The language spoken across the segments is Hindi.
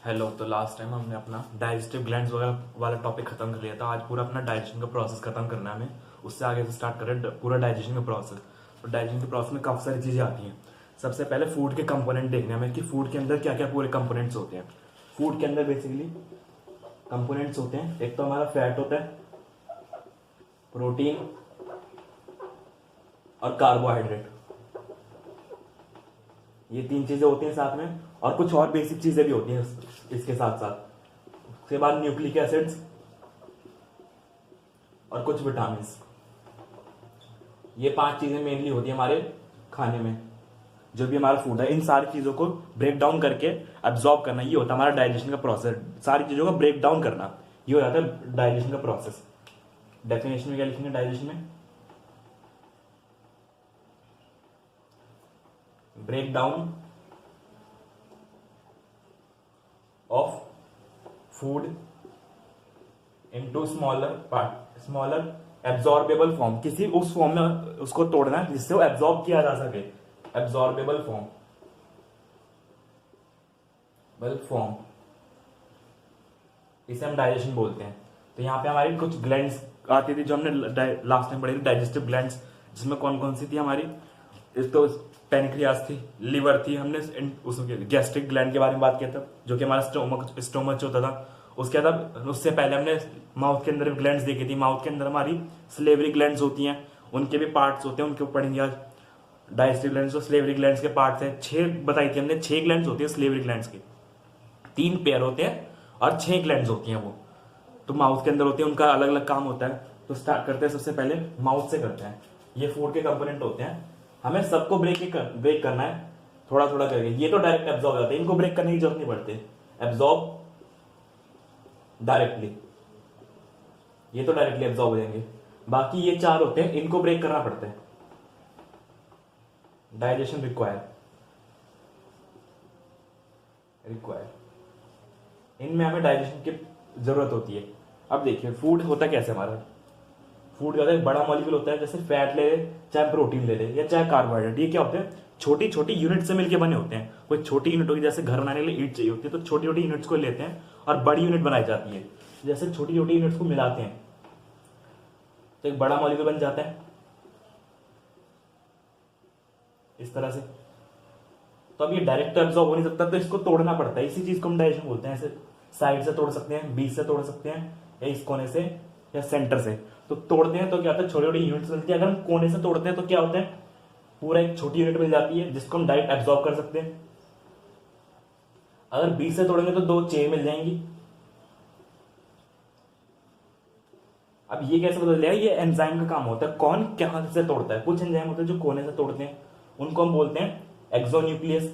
हेलो। तो लास्ट टाइम हमने अपना डाइजेस्टिव ग्लैंड्स वगैरह वाला टॉपिक खत्म कर लिया था। आज पूरा अपना डाइजेशन का प्रोसेस खत्म करना है हमें। उससे आगे से स्टार्ट करें पूरा डाइजेशन का प्रोसेस। तो डाइजेशन के प्रोसेस में काफ़ी सारी चीज़ें आती हैं। सबसे पहले फूड के कंपोनेंट देखने हमें कि फूड के अंदर क्या क्या पूरे कंपोनेंट्स होते हैं। फूड के अंदर बेसिकली कंपोनेंट्स होते हैं। एक तो हमारा फैट होता है, प्रोटीन और कार्बोहाइड्रेट। ये तीन चीज़ें होती हैं साथ में, और कुछ और बेसिक चीज़ें भी होती हैं इसके साथ साथ। उसके बाद न्यूक्लिक एसिड्स और कुछ विटामिन। ये पांच चीजें मेनली होती है हमारे खाने में। जो भी हमारा फूड है, इन सारी चीजों को ब्रेक डाउन करके एब्जॉर्ब करना, ये होता है हमारा डाइजेशन का प्रोसेस। सारी चीजों को ब्रेक डाउन करना, ये हो जाता है डाइजेशन का प्रोसेस। डेफिनेशन में क्या लिखेंगे डाइजेशन में? Break down of food into smaller part, smaller absorbable form. किसी उस फॉर्म में उसको तोड़ना है जिससे वो एब्जॉर्ब किया जा सके। एब्जॉर्बेबल फॉर्म, वेल फॉर्म, इसे हम डाइजेशन बोलते हैं। तो यहाँ पे हमारी कुछ ग्लैंड्स आती थी जो हमने लास्ट टाइम पढ़ी थी, डाइजेस्टिव ग्लैंड्स। जिसमें कौन कौन सी थी हमारी? इस तो पेनक्रियास थी, लिवर थी, हमने उस गैस्ट्रिक ग्लैंड के बारे में बात किया था जो कि हमारा स्टोमच होता था। उसके बाद उससे पहले हमने माउथ के अंदर ग्लैंड्स देखी थी। माउथ के अंदर हमारी स्लेवरी ग्लैंड्स होती हैं, उनके भी पार्ट्स होते हैं, उनके ऊपर पढ़ेंगे आज। डाइजेस्टिव ग्लैंड्स और स्लेवरी ग्लैंड्स के पार्ट्स हैं। 6 बताई थी हमने, 6 ग्लैंड्स होती है स्लेवरी ग्लैंड्स की। 3 पेयर होते हैं और 6 ग्लैंड्स होती हैं वो। तो माउथ के अंदर होती है, उनका अलग अलग काम होता है। तो स्टार्ट करते हैं सबसे पहले माउथ से करते हैं। ये फूड के कंपोनेंट होते हैं, हमें सबको ब्रेक करना है थोड़ा थोड़ा करके। ये तो डायरेक्ट एब्जॉर्ब हो जाते हैं, इनको ब्रेक करने की जरूरत नहीं पड़ती। एब्जॉर्ब डायरेक्टली, ये तो डायरेक्टली एब्जॉर्ब हो जाएंगे। बाकी ये 4 होते हैं, इनको ब्रेक करना पड़ता है। डाइजेशन रिक्वायर, इनमें हमें डाइजेशन की जरूरत होती है। अब देखिए फूड होता कैसे हमारा। फूड क्या होता है? बड़ा मॉलिक्यूल होता है, जैसे फैट ले ले, चाहे प्रोटीन ले ले, या चाहे कार्बोहाइड्रेट। ये क्या होते हैं? छोटी छोटी यूनिट से मिलकर बने होते हैं। कोई छोटी यूनिट होगी, जैसे घर बनाने के लिए ईंट चाहिए होती है, तो छोटी छोटी यूनिट्स को लेते हैं और बड़ी यूनिट बनाई जाती है। जैसे छोटी छोटी यूनिट्स को मिलाते हैं तो एक बड़ा मॉलिक्यूल बन जाता है इस तरह से। तो अब ये डायरेक्ट एब्जॉर्ब हो नहीं सकता, तो इसको तोड़ना पड़ता है। इसी चीज को हम डाइजेशन बोलते हैं। ऐसे साइड से तोड़ सकते हैं, बीच से तोड़ सकते हैं, या इस कोने से या सेंटर से। तो तोड़ते हैं तो क्या होता है? छोटी छोटी यूनिट्स मिलती है। अगर हम कोने से तोड़ते हैं तो क्या होता है? पूरा एक छोटी यूनिट मिल जाती है जिसको हम डायरेक्ट एब्जॉर्ब कर सकते हैं। अगर बीच से तोड़ेंगे तो 2 चेन मिल जाएंगी। अब ये कैसे बदल जाएगा? ये एंजाइम का काम होता है। कौन क्या से तोड़ता है? कुछ एंजाइम होते हैं जो कोने से तोड़ते हैं, उनको हम बोलते हैं एक्सोन्यूक्लियस,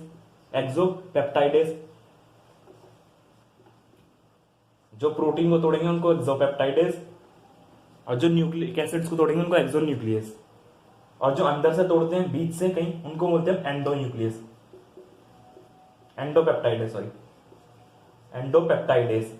एक्सोपेप्टाइडेस। जो प्रोटीन को तोड़ेंगे उनको एक्सोपेप्टाइडेस, और जो न्यूक्लिक एसिड्स को तोड़ेंगे उनको एक्सोन्यूक्लियस। और जो अंदर से तोड़ते हैं बीच से कहीं, उनको बोलते हैं एंडोन्यूक्लियस, एंडोपेप्टाइडेस, सॉरी एंडोपेप्टाइडेस।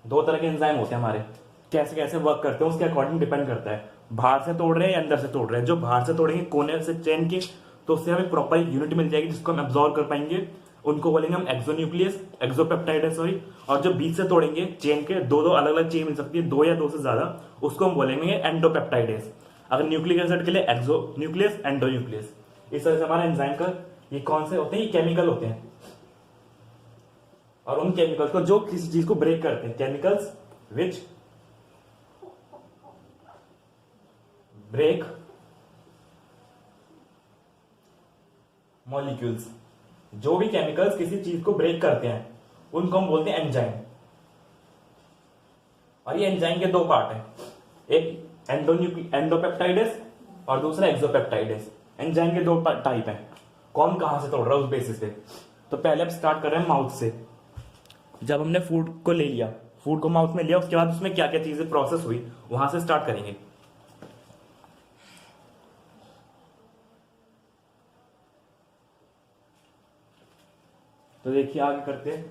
2 तरह के एंजाइम होते हैं हमारे। कैसे कैसे वर्क करते हैं उसके अकॉर्डिंग डिपेंड करता है, बाहर से तोड़ रहे हैं या अंदर से तोड़ रहे हैं। जो बाहर से तोड़ेंगे कोने से चेन के, तो उससे हमें प्रॉपर यूनिट मिल जाएगी जिसको हम एब्जॉर्व कर पाएंगे। उनको बोलेंगे हम एक्सोन्यूक्लियस, एक्सोपेप्टाइडेस, सॉरी। और जो बीच से तोड़ेंगे चेन के, 2 अलग अलग चेन मिल सकती है, 2 या 2 से ज्यादा, उसको हम बोलेंगे एंडोपेप्टाइडेस। अगर न्यूक्लिक एसिड के लिए एक्सोन्यूक्लियस, एंडोन्यूक्लियस। इस तरह से हमारा एंजाइम का, ये कौन से होते हैं? ये केमिकल होते हैं। और उन केमिकल्स को जो किसी चीज को ब्रेक करते हैं, केमिकल्स विच ब्रेक मॉलिक्यूल्स। जो भी केमिकल्स किसी चीज को ब्रेक करते हैं उनको हम बोलते हैं एंजाइम। और ये एंजाइम के 2 पार्ट हैं, एक एंडोपेप्टाइडेस और दूसरा एक्सोपेप्टाइडेस। एंजाइम के 2 टाइप हैं। कौन कहां से तोड़ रहा है उस बेसिस पे। तो पहले अब स्टार्ट कर रहे हैं माउथ से। जब हमने फूड को ले लिया, फूड को माउथ में लिया, उसके बाद उसमें क्या क्या चीजें प्रोसेस हुई, वहां से स्टार्ट करेंगे। तो देखिए आगे करते हैं।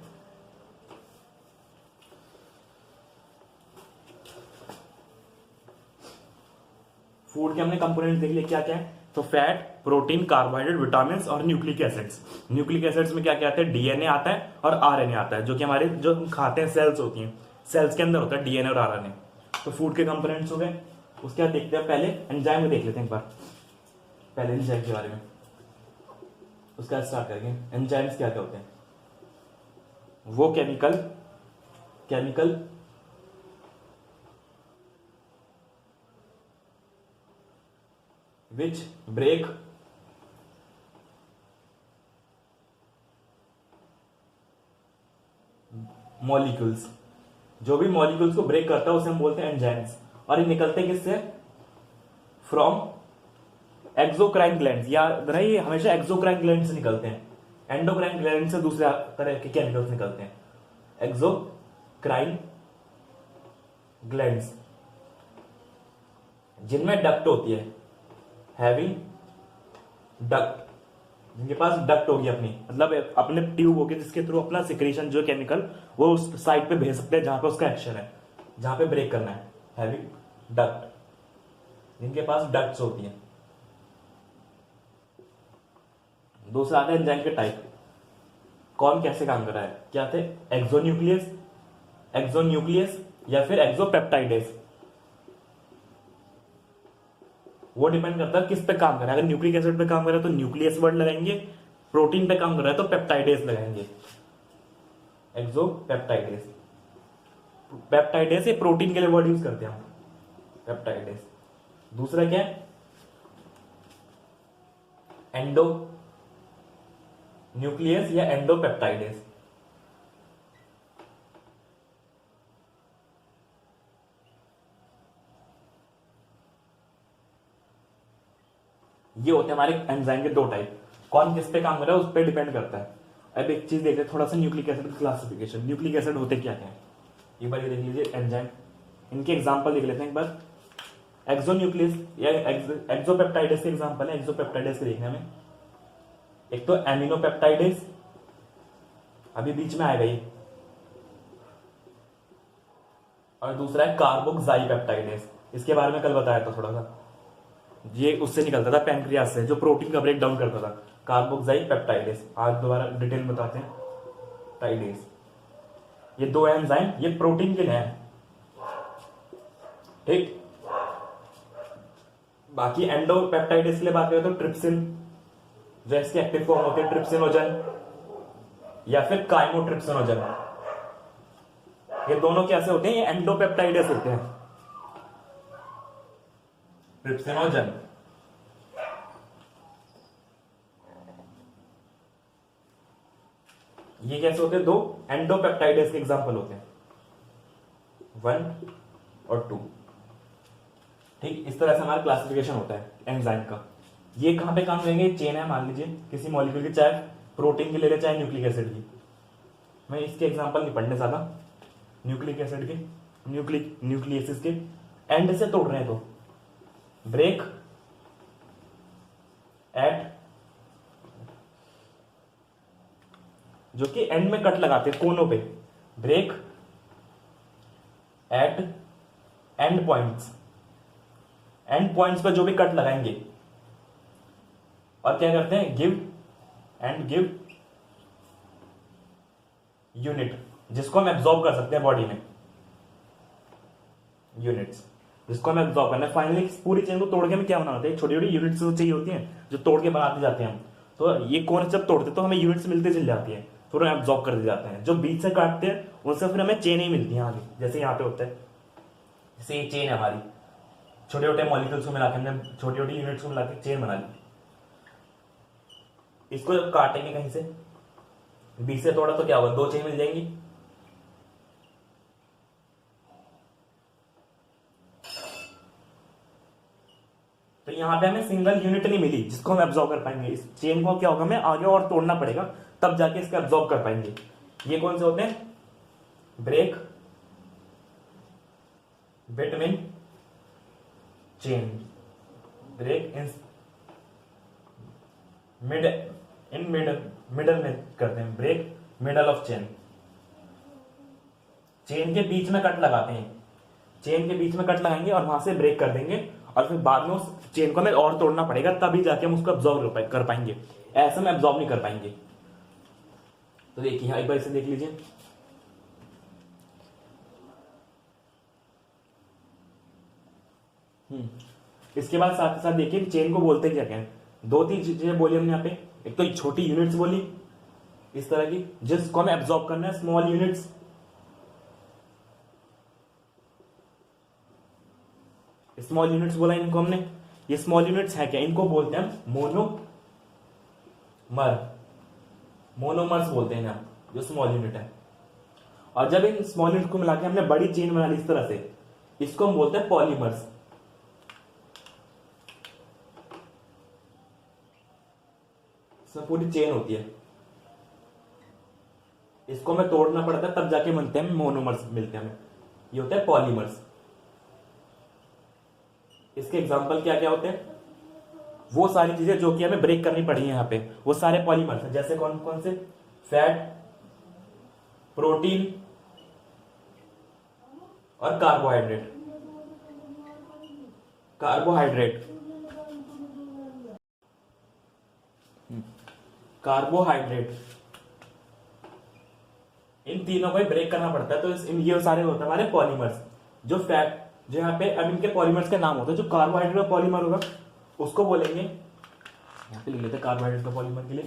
फूड के हमने कंपोनेंट देख लिए क्या क्या है। तो फैट, प्रोटीन, कार्बोहाइड्रेट, विटामिन और न्यूक्लिक एसिड्स। न्यूक्लिक एसिड्स में क्या क्या आता है? डीएनए आता है और आरएनए आता है, जो कि हमारे जो हम खाते हैं सेल्स होती हैं, सेल्स के अंदर होता है डीएनए और आरएनए। तो फूड के कंपोनेंट्स हो गए। उसके बाद देखते हैं, पहले एंजाइम को देख लेते हैं एक बार, पहले एंजाइम के बारे में, उसका स्टार्ट करेंगे। एंजाइम्स क्या क्या होते हैं? वो केमिकल which break मॉलिक्यूल्स, जो भी मॉलिक्यूल्स को ब्रेक करता है उसे हम बोलते हैं एंजाइम्स। और ये निकलते हैं किससे? From exocrine glands. याद रहे, हमेशा एक्सोक्राइन ग्लैंड से निकलते हैं, एंडोक्राइन ग्लैंड से दूसरे तरह के केमिकल्स निकलते हैं। एक्सोक्राइन ग्लैंड्स जिनमें डक्ट होती है, हैविंग डक्ट, जिनके पास डक्ट होगी अपनी, मतलब अपने ट्यूब होगी जिसके थ्रू अपना सिक्रेशन जो केमिकल वो उस साइड पे भेज सकते हैं जहां पे उसका एक्शन है, जहां पे ब्रेक करना है। हैविंग डक्ट, जिनके पास डक्ट्स होती हैं। दूसरा आता है एंजाइम के टाइप, कौन कैसे काम कर रहा है। क्या थे? एक्सोन्यूक्लियस या फिर एक्सोपेप्टाइडेस। वो डिपेंड करता है किस पे काम कर रहा है। अगर न्यूक्लिक एसिड पे काम कर रहा है तो न्यूक्लियस वर्ड लगाएंगे, प्रोटीन पे काम कर रहा है तो पेप्टाइडेस लगाएंगे, एक्सोपेप्टाइडेस। पेप्टाइडेस ये प्रोटीन के लिए वर्ड यूज करते हैं हम, पेप्टाइडेस। दूसरा क्या है? एंडो न्यूक्लियस या एंडोपेप्टाइडेस। ये होते हैं हमारे एंजाइम के दो टाइप। कौन किस पे काम कर रहा है उस पर डिपेंड करता है। अब एक चीज देखते हैं थोड़ा सा, न्यूक्लिक एसिड की क्लासिफिकेशन। न्यूक्लिक एसिड होते क्या क्या है एक बार ये देख लीजिए एंजाइम, इनके एग्जांपल देख लेते हैं एक बार। एक्सोन्यूक्लियस या एक्सोपेप्टाइडेस के एग्जांपल है, एक्सोपेप्टाइडेस के देखने में। एक तो एमिनोपेप्टाइडेस, अभी बीच में आएगा ये, और दूसरा है कार्बोक्साइपेप्टाइडेस। इसके बारे में कल बताया था थोड़ा सा, ये उससे निकलता था पैंक्रियास से, जो प्रोटीन का ब्रेक डाउन करता था। कार्बोक्साइपेप्टाइडेस, आज दोबारा डिटेल में बताते हैं। टाइडेस, ये दो एंजाइम, ये प्रोटीन के लिए हैं, ठीक। बाकी एंडोपेप्टाइडेस के लिए बात करें तो ट्रिप्सिन, जो इसके एक्टिव फॉर्म होते हैं, ट्रिप्सिनोजन या फिर काइमोट्रिप्सिनोजन। ये दोनों कैसे होते हैं? ये एंडोपेप्टाइडेस होते हैं, ट्रिप्सिनोजन। ये कैसे होते हैं? दो एंडोपेप्टाइडेस के एग्जांपल होते हैं, 1 और 2, ठीक। इस तरह से हमारा क्लासिफिकेशन होता है एंजाइम का। ये कहां पे काम करेंगे? चेन है मान लीजिए किसी मॉलिक्यूल की, चाहे प्रोटीन की ले ले चाहे न्यूक्लिक एसिड की। मैं इसके एग्जांपल नहीं पढ़ने ज्यादा, न्यूक्लिक एसिड के, न्यूक्लियसिस के एंड से तोड़ रहे हैं तो ब्रेक एट, जो कि एंड में कट लगाते हैं कोनों पे, break at end points. End points पर जो भी कट लगाएंगे, और क्या करते हैं? गिव यूनिट, जिसको हम एब्जॉर्ब कर सकते हैं बॉडी में, यूनिट्स जिसको हम एब्जॉर्ब करना है। फाइनली पूरी चेन को तोड़ के हमें क्या बनाना होता है? छोटी छोटी यूनिट्स चाहिए होती हैं जो तोड़ के बनाते जाते हैं हम। तो ये कौन जब तोड़ते तो हमें यूनिट्स मिलते चल जाती है, फिर हम एब्जॉर्ब कर दिए जाते हैं। जो बीच से काटते हैं उनसे फिर हमें चेन ही मिलती है आगे, जैसे यहाँ पे होता है। जैसे ये चेन है हमारी, छोटे छोटे मॉलिक्यूल्स को मिला के हमने छोटी छोटी यूनिट्स को मिला के चेन बना ली। इसको जब काटेंगे कहीं से, बीच से तोड़ा तो क्या होगा? दो चेन मिल जाएंगी। तो यहां पे हमें सिंगल यूनिट नहीं मिली जिसको हम एब्जॉर्ब कर पाएंगे। इस चेन को क्या होगा? हमें आगे और तोड़ना पड़ेगा, तब जाके इसको एब्जॉर्ब कर पाएंगे। ये कौन से होते हैं? Break between chain, break in middle में करते हैं, break middle of chain. Chain के बीच में कट लगाते हैं, चेन के बीच में कट लगाएंगे और वहां से ब्रेक कर देंगे, और फिर बाद में उस चेन को हमें और तोड़ना पड़ेगा, तभी जाके हम उसको एब्जॉर्व कर पाएंगे, ऐसे में एब्जॉर्ब नहीं कर पाएंगे। तो देखिए यहां एक बार इसे देख लीजिए। इसके बाद साथ ही साथ देखिए चेन को बोलते क्या क्या है। दो तीन चीजें बोली हमने यहाँ पे, एक तो छोटी यूनिट्स बोली इस तरह की जिसको हमें एब्जॉर्ब करना है, स्मॉल यूनिट्स। स्मॉल यूनिट्स बोला इनको हमने, ये स्मॉल यूनिट्स है क्या, इनको बोलते हैं मोनोमर्स बोलते हैं हम, जो स्मॉल यूनिट है। और जब इन स्मॉल यूनिट को मिला के हमने बड़ी चेन बना ली इस तरह से, इसको हम बोलते हैं पॉलीमर्स। इसमें पूरी चेन होती है, इसको हमें तोड़ना पड़ता है तब जाके मिलते हैं मोनोमर्स, मिलते हैं हमें, ये होते हैं पॉलीमर्स। इसके एग्जांपल क्या क्या होते हैं, वो सारी चीजें जो कि हमें ब्रेक करनी पड़ी है यहाँ पे, वो सारे पॉलीमर्स हैं। जैसे कौन कौन से, फैट, प्रोटीन और कार्बोहाइड्रेट। कार्बोहाइड्रेट इन तीनों को ब्रेक करना पड़ता है, तो ये सारे होते हैं हमारे पॉलीमर्स। जो फैट, जो यहाँ पे अब इनके पॉलीमर्स के नाम होते हैं, जो कार्बोहाइड्रेट का पॉलीमर होगा उसको बोलेंगे, यहाँ पे लिख लेते हैं कार्बोहाइड्रेट का पॉलीमर के लिए,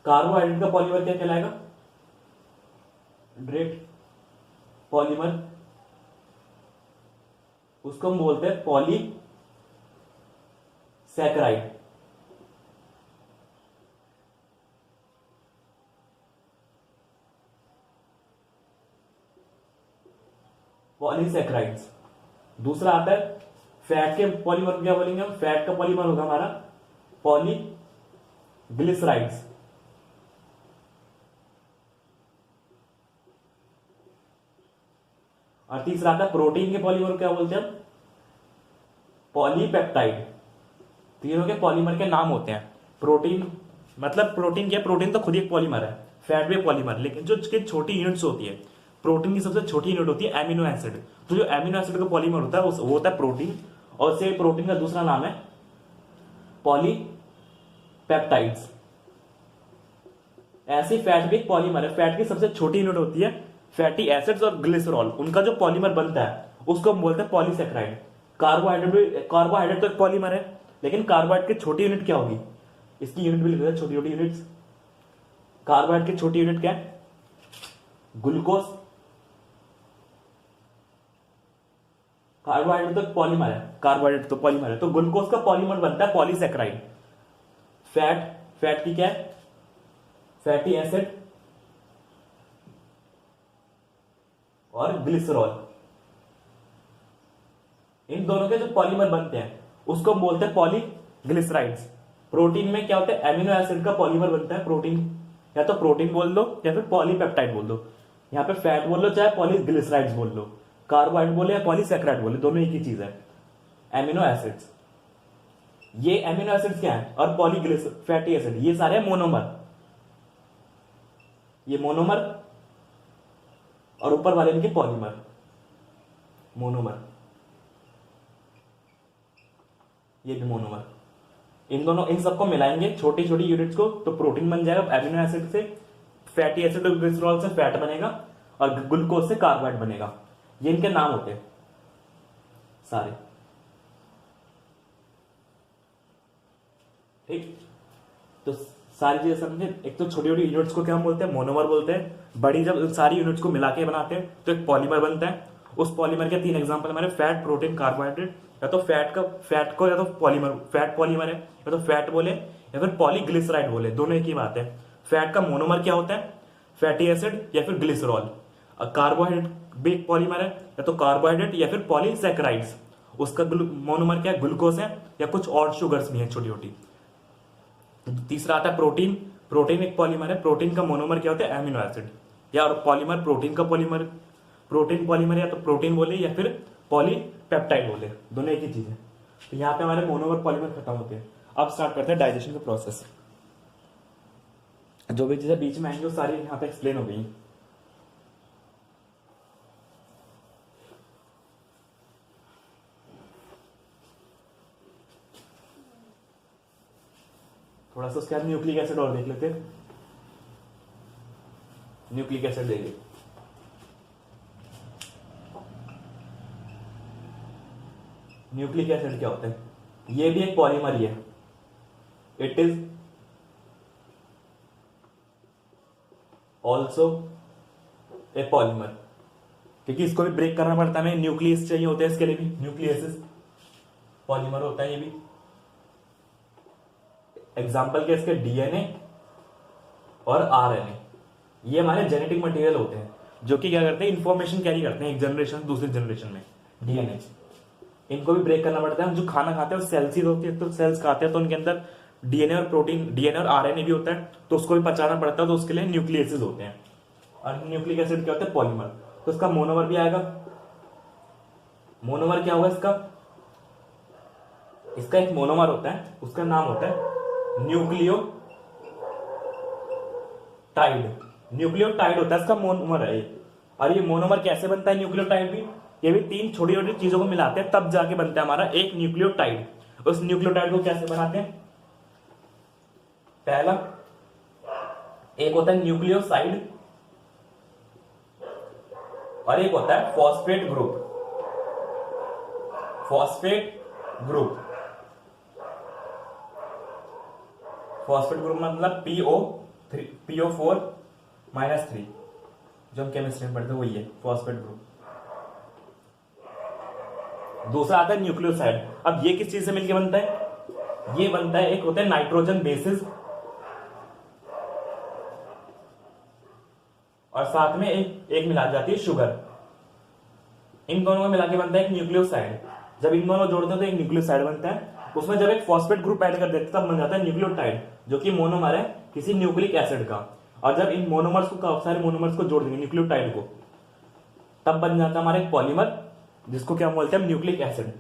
कार्बोहाइड्रेट का पॉलीमर क्या कहलाएगा, ड्रेट पॉलीमर, उसको हम बोलते हैं पॉलीसैकेराइड। पॉलीसैकेराइड्स। दूसरा आता है फैट के पॉलीमर, क्या बोलेंगे हम, फैट का पॉलीमर होगा हमारा पॉलीग्लिसराइड्स। और तीसरा आता है प्रोटीन के पॉलीमर, क्या बोलते हैं हम, पॉलीपेप्टाइड। तीनों के पॉलीमर के नाम होते हैं। प्रोटीन मतलब प्रोटीन क्या, प्रोटीन तो खुद एक पॉलीमर है, फैट भी पॉलीमर, लेकिन जो इसकी छोटी यूनिट्स होती है, प्रोटीन की सबसे छोटी यूनिट होती है एमिनो एसिड। तो जो एमिनो एसिड का पॉलीमर होता है वो होता है प्रोटीन, और से प्रोटीन का दूसरा नाम है पॉलीपेप्टाइड्स। ऐसे फैट भी एक पॉलीमर है, फैट की सबसे छोटी यूनिट होती है फैटी एसिड्स और ग्लिसरॉल, उनका जो पॉलीमर बनता है उसको हम बोलते हैं पॉलीसैकेराइड। कार्बोहाइड्रेट तो एक पॉलीमर है, लेकिन कार्बोहाइड्रेट की छोटी यूनिट क्या होगी, इसकी यूनिट भी लिख देते हैं, छोटी छोटी यूनिट्स। कार्बोहाइड्रेट की छोटी यूनिट क्या है, ग्लूकोज। कार्बोहाइड्रेट तो पॉलीमर है, तो ग्लूकोज का पॉलीमर बनता है पॉलीसैकेराइड। फैट की क्या है, फैटी एसिड और ग्लिसरॉल। इन दोनों के जो पॉलीमर बनते हैं उसको हम बोलते हैं पॉलीग्लिसराइड्स। प्रोटीन में क्या होता है, एमिनो एसिड का पॉलीमर बनता है प्रोटीन, या तो प्रोटीन बोल दो या फिर पॉलीपेप्टाइड बोल दो। यहाँ पे फैट बोल लो चाहे पॉलीग्लिसराइड्स बोल लो, कार्बोहाइड्रेट बोले या पॉलीसैकेराइड बोले, दोनों एक ही चीज है, एमिनो एसिड्स। ये एमिनो एसिड्स क्या है, और फैटी एसिड, ये सारे मोनोमर, ये मोनोमर, और ऊपर वाले इनके पॉलीमर, मोनोमर, ये भी मोनोमर। इन सबको मिलाएंगे छोटी छोटी यूनिट्स को, तो प्रोटीन बन जाएगा एमिनो एसिड से, फैटी एसिड और ग्लिसरॉल से फैट बनेगा, और ग्लूकोज से कार्बोहाइड्रेट बनेगा। ये इनके नाम होते हैं सारे, ठीक। तो सारी चीजें समझे। एक तो छोटी छोटी यूनिट्स को क्या हम बोलते हैं, मोनोमर बोलते हैं। बड़ी जब सारी यूनिट्स को मिला के बनाते हैं तो एक पॉलीमर बनता है। उस पॉलीमर के 3 एग्जांपल हमारे फैट, प्रोटीन, कार्बोहाइड्रेट। या तो फैट को या तो फैट पॉलीमर है, या तो फैट बोले या फिर पॉलीग्लिसराइड बोले, दोनों एक ही बात है। फैट का मोनोमर क्या होता है, फैटी एसिड या फिर ग्लिसरॉल। कार्बोहाइड्रेट भी एक पॉलीमर है, या तो कार्बोहाइड्रेट या फिर पॉलीसैकेराइड्स। उसका मोनोमर क्या है, ग्लूकोज है, या कुछ और शुगर्स भी हैं छोटी छोटी। तीसरा आता है प्रोटीन एक पॉलीमर है, प्रोटीन का मोनोमर क्या होता है, एमिनो एसिड। या पॉलीमर, प्रोटीन का प्रोटीन पॉलीमर, या तो प्रोटीन बोले या फिर पॉलीपेप्टाइड बोले, दोनों एक ही चीज है। तो यहाँ पे हमारे मोनोमर पॉलीमर खत्म होते हैं। अब स्टार्ट करते हैं डाइजेशन का प्रोसेस। जो भी चीजें बीच में आएंगी वो सारी यहाँ पे एक्सप्लेन हो गई। थोड़ा सा उसके बाद न्यूक्लिक एसिड और देख लेते हैं। न्यूक्लिक एसिड देंगे। न्यूक्लिक एसिड क्या होता है? ये भी एक पॉलीमर ही है। It is also a polymer, क्योंकि इसको भी ब्रेक करना पड़ता है, हमें न्यूक्लियस चाहिए होते हैं इसके लिए भी। न्यूक्लियस पॉलीमर होता है ये भी। एग्जाम्पल के इसके डीएनए और आरएनए, ये हमारे जेनेटिक मटेरियल होते हैं जो कि क्या करते हैं, इंफॉर्मेशन कैरी करते हैं एक जनरेशन से दूसरी जनरेशन में। डीएनए, इनको भी ब्रेक करना पड़ता है। हम जो खाना खाते हैं वो सेल्स ही होती है, तो सेल्स खाते हैं तो उनके अंदर डीएनए और प्रोटीन, डीएनए और आरएनए भी होता है, तो उसको भी पचाना पड़ता है, तो उसके लिए न्यूक्लियसेस होते हैं। और न्यूक्लिक एसिड क्या होता है? पॉलीमर। तो इसका मोनोमर भी आएगा। मोनोमर क्या होगा इसका? इसका एक मोनोमर होता है, उसका नाम होता है न्यूक्लियोटाइड। न्यूक्लियोटाइड होता है इसका मोनोमर है ये। और ये मोनोमर कैसे बनता है न्यूक्लियोटाइड भी? ये भी 3 छोटी छोटी चीजों को मिलाते हैं तब जाके बनता है हमारा एक न्यूक्लियोटाइड। उस न्यूक्लियोटाइड को कैसे बनाते हैं? पहला एक होता है न्यूक्लियोसाइड और एक होता है phosphate group. Phosphate group, phosphate group मतलब PO4 -3, जो हम केमिस्ट्री में पढ़ते हैं वही है फॉस्फेट ग्रुप। दूसरा आता है न्यूक्लियोसाइड। अब ये किस चीज से मिलकर बनता है? ये बनता है, एक होता है नाइट्रोजन बेसिस और साथ में एक मिला जाती है शुगर। इन दोनों को मिला के बनता है एक न्यूक्लियोसाइड। जब इन दोनों जोड़ते हैं तो एक न्यूक्लियोसाइड बनता है। उसमें जब एक फॉस्फेट ग्रुप ऐड कर देते हैं तब बन जाता है न्यूक्लियोटाइड, जो कि मोनोमर है किसी न्यूक्लिक एसिड का। और जब इन मोनोमर्स को, काफी सारे मोनोमर्स को जोड़ देंगे न्यूक्लियोटाइड को, तब बन जाता है हमारा एक पॉलीमर, जिसको क्या बोलते हैं? Nucleic acid.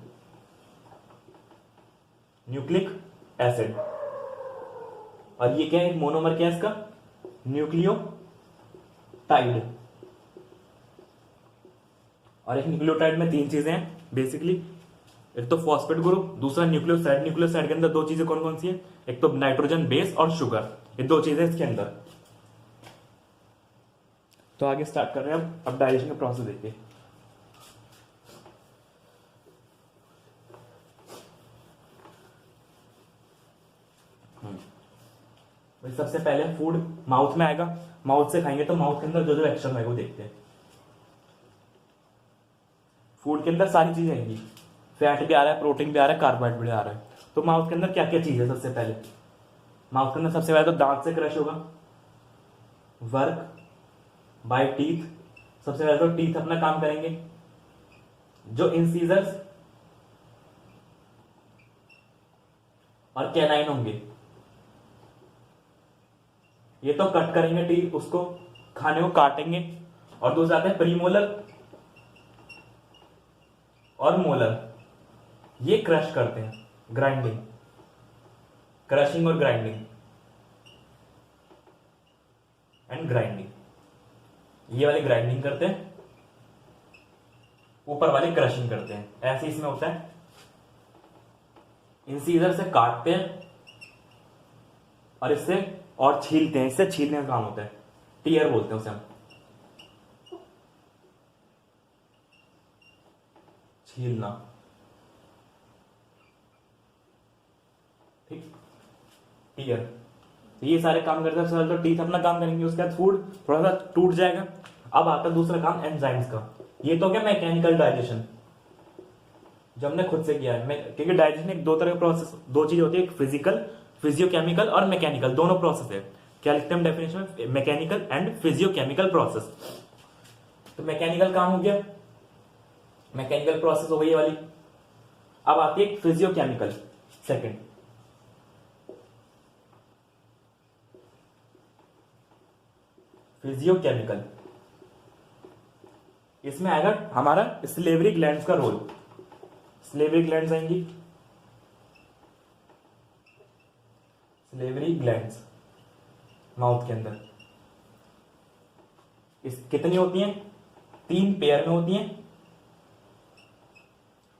Nucleic acid. और ये क्या है? मोनोमर क्या है इसका? न्यूक्लियोटाइड। और एक न्यूक्लियोटाइड में 3 चीजें हैं बेसिकली, एक तो फॉस्फेट ग्रुप, दूसरा न्यूक्लियोसाइड। न्यूक्लियोसाइड के अंदर 2 चीजें कौन कौन सी है? एक तो नाइट्रोजन बेस और शुगर, ये 2 चीजें इसके अंदर। तो आगे स्टार्ट कर रहे हैं अब डाइजेशन का प्रोसेस देखिए। सबसे पहले फूड माउथ में आएगा, माउथ से खाएंगे तो माउथ के अंदर जो जो एक्शन आएगा वो देखते हैं। फूड के अंदर सारी चीजें आएंगी, फैट भी आ रहा है, प्रोटीन भी आ रहा है, कार्बोहाइड्रेट भी आ रहा है। तो माउथ के अंदर क्या क्या चीज है? सबसे पहले माउथ के अंदर सबसे पहले तो दांत से क्रश होगा, वर्क बाय टीथ। सबसे पहले तो टीथ अपना काम करेंगे, जो इंसीजर्स और कैनाइन होंगे ये तो कट करेंगे टीथ, उसको खाने को काटेंगे। और दूसरा आता है प्रीमोलर और मोलर, ये क्रश करते हैं, ग्राइंडिंग, क्रशिंग और ग्राइंडिंग एंड ग्राइंडिंग। ये वाली ग्राइंडिंग करते हैं, ऊपर वाली क्रशिंग करते हैं। ऐसे इसमें होता है, इंसीजर से काटते हैं और इससे और छीलते हैं, इससे छीलने का काम होता है, टीयर बोलते हैं उसे हम, छीलना। ठीक, टीयर। ये सारे काम करते हैं। तो टीथ अपना काम करेंगे, उसके बाद फूड थोड़ा सा टूट जाएगा। अब आता है दूसरा काम एंजाइम्स का। ये तो क्या मैकेनिकल डाइजेशन, जो हमने खुद से किया है, क्योंकि डाइजेशन एक 2 तरह का प्रोसेस, 2 चीज होती है, एक फिजिकल, फिजियोकेमिकल और मैकेनिकल, दोनों प्रोसेस है। क्या लिखते हैं हम डेफिनेशन में? Mechanical and physicochemical process. तो मैकेनिकल काम हो गया, मैकेनिकल प्रोसेस हो गई ये वाली। अब आती है फिजियोकेमिकल, सेकंड। फिजियोकेमिकल, इसमें आएगा हमारा स्लेवरी ग्लैंड्स का रोल। स्लेवरी ग्लैंड्स आएंगी, स्लेवरी ग्लैंड्स माउथ के अंदर। इस कितनी होती हैं? 3 पेयर में होती हैं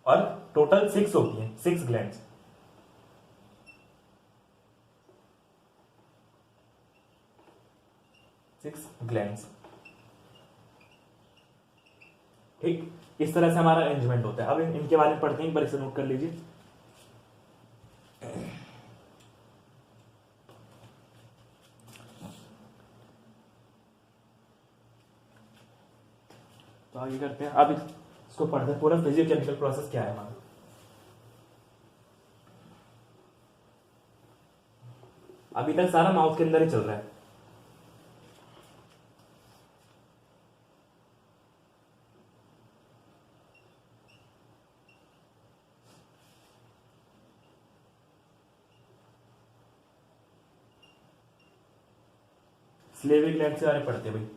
और टोटल 6 होती हैं, 6 ग्लैंड्स। 6 ग्लैंड्स। ठीक, इस तरह से हमारा अरेंजमेंट होता है। अब इनके बारे में पढ़ते हैं, एक बार इसे नोट कर लीजिए। तो आगे करते हैं, अब इसको पढ़ते हैं पूरा फिजियोकेमिकल प्रोसेस क्या है हमारा। अभी तक सारा माउथ के अंदर ही चल रहा है। स्लेविक ग्लैंड से बारे में पढ़ते हैं भाई।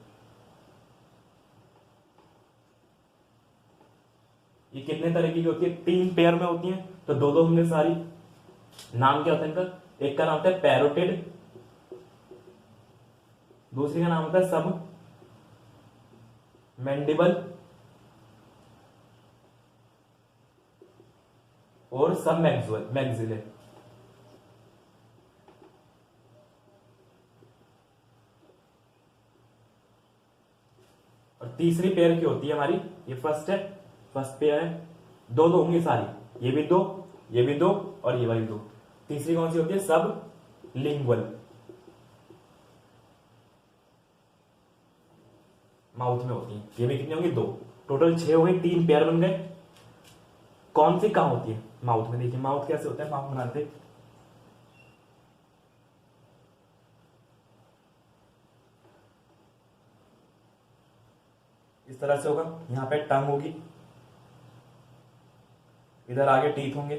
ये कितने तरह की होती है? 3 पेयर में होती है, तो दो दो होंगे सारी। नाम क्या होता है इनका? एक का नाम होता है पैरोटिड, दूसरी का नाम होता है सब मैंडिबल और सब मैक्सिले। और तीसरी पेयर की होती है हमारी, ये फर्स्ट है, फर्स्ट पेयर है, दो दो होंगी सारी, ये भी दो, ये भी दो और ये वाली दो। तीसरी कौन सी होती है? सब लिंगुअल, माउथ में होती है। ये भी कितनी होंगी? 2। टोटल 6 हो गई, 3 पेयर बन गए। कौन सी कहां होती है? माउथ में। देखिए माउथ कैसे होता है, माउथ बनाते इस तरह से होगा। यहां पे टंग होगी, इधर आगे टीथ होंगे,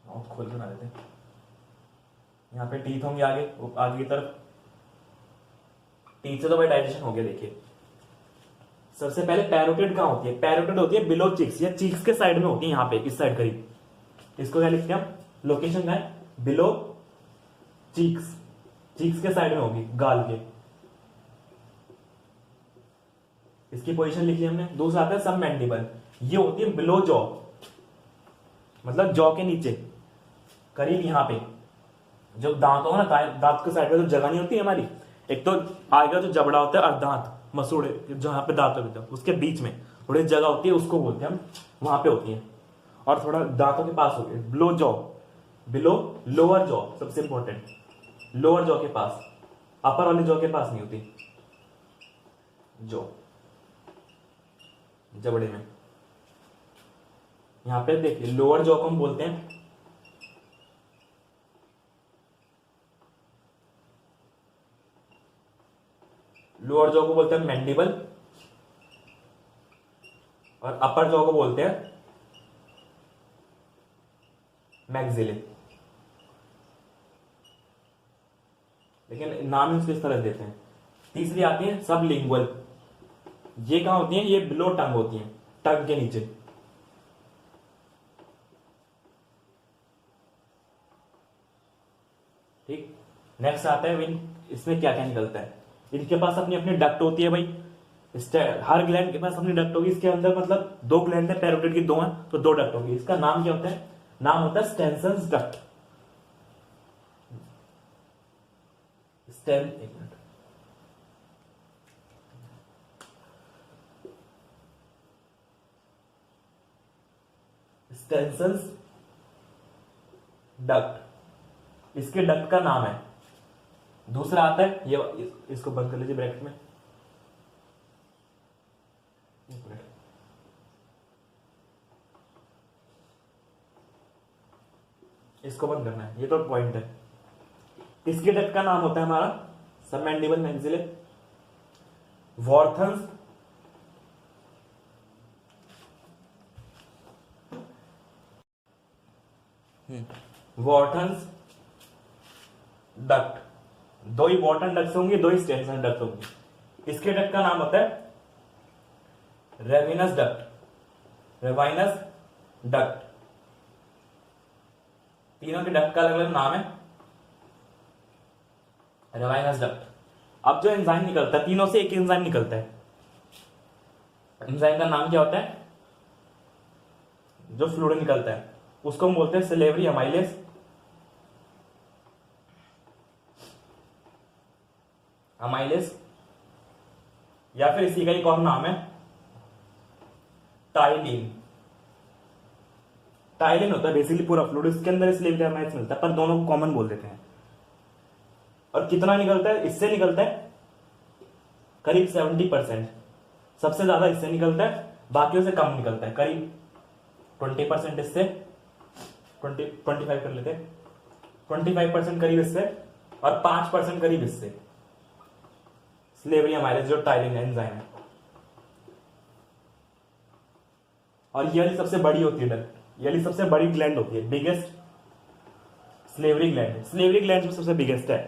माउथ खोल के बना देते हैं। यहाँ पे टीथ होंगे आगे, आगे की तरफ। टीथ से तो भाई डाइजेशन हो गया। देखिए सबसे पहले पैरोटिड कहाँ होती है? पैरोटिड होती है बिलो चिक्स, या चिक्स के साइड में होती है, यहाँ पे इस साइड करीब। इसको क्या लिखते हैं हम? लोकेशन क्या है? बिलो चिक्स, चिक्स के साइड में होगी, गाल के। इसकी पोजीशन लिखी हमने। दूसरा आता है सब मैंडिबल, ये होती है बिलो जॉ, मतलब जॉ के नीचे करीब, यहाँ पे जो दांत होगा ना, दांत के साइड में जो जगह नहीं होती है हमारी, एक तो आगे जो जबड़ा होता है अर्धांत, मसूड़े जहां पे दांत होते हैं, उसके बीच में थोड़ी जगह होती है, उसको बोलते हैं हम, वहां पे होती है। और थोड़ा दांतों के पास होती है below jaw, below lower jaw, सबसे इंपॉर्टेंट, लोअर जॉ के पास, अपर वाले जॉ के पास नहीं होती जॉ, जबड़े में। यहां पे देखिए लोअर जॉ को हम बोलते हैं लोअर जॉ को बोलते हैं मैंडिबल, और अपर जॉ को बोलते हैं मैक्सिले। लेकिन नाम इसको इस तरह देते हैं। तीसरी आती है सब लिंगुअल, ये कहां होती है? ये बिलो टंग होती है, टंग के नीचे। ठीक, नेक्स्ट आता है विन, इसमें क्या क्या निकलता है? इनके पास अपनी अपनी डक्ट होती है भाई, हर ग्लैंड के पास अपनी डक्ट होगी। इसके अंदर मतलब 2 ग्लैंड है, पैरोटिड की 2 हैं, तो 2 डक्ट होगी। इसका नाम क्या होता है? नाम होता है स्टेनसन्स डक्ट। एक मिनट, स्टेनसन्स डक्ट, इसके डक्ट का नाम है। दूसरा आता है ये, इसको बंद कर लीजिए ब्रैकेट में, इसको बंद करना है, ये तो पॉइंट है। इसके डक्ट का नाम होता है हमारा सबमैंडिबल मैक्सिले, वॉर्थन्स वॉर्टन्स डक्ट। 2 ही वॉर्टन डक्ट होंगे, 2 ही स्टेनसन डक्ट होंगे। इसके डक्ट का नाम होता है रेविनस डक्ट, रेवाइनस डक्ट। तीनों के डक्ट का अलग अलग नाम है, रेवाइनस डक्ट। अब जो एंजाइम निकलता है, तीनों से एक एंजाइम निकलता है। एंजाइम का नाम क्या होता है? जो फ्लूइड निकलता है उसको हम बोलते हैं सिलेवरी अमाइलेज, अमाइलेज, या फिर इसी का एक और नाम है टाइलिन। टाइलिन होता है बेसिकली पूरा फ्लूइड, इसके अंदर स्लेवरी अमाइलेज मिलता है, पर दोनों को कॉमन बोल देते हैं। और कितना निकलता है इससे? निकलता है करीब 70%, सबसे ज्यादा इससे निकलता है, बाकियों से कम निकलता है, करीब 20% इससे, 25 कर लेते हैं, 25% करीब इससे और 5% करीब इससे स्लेवरी अमाइलेज जो टाइलिन एंजाइम है। और ये वाली सबसे बड़ी होती है, ये वाली सबसे बड़ी ग्लैंड होती है, biggest salivary gland. Salivary gland में सबसे बिगेस्ट है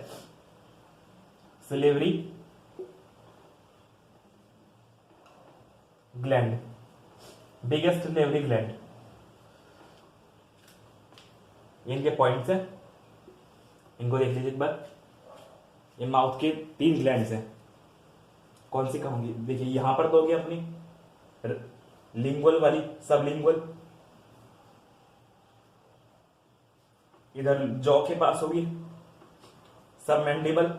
salivary gland, biggest salivary gland. इनके पॉइंट्स है, इनको देख लीजिए एक बार। ये माउथ के 3 ग्लैंड्स हैं, कौन सी कहूंगी? देखिए यहां पर तो होगी अपनी लिंगुअल वाली, सब लिंगुअल, इधर जॉ के पास होगी सब मैंडिबल,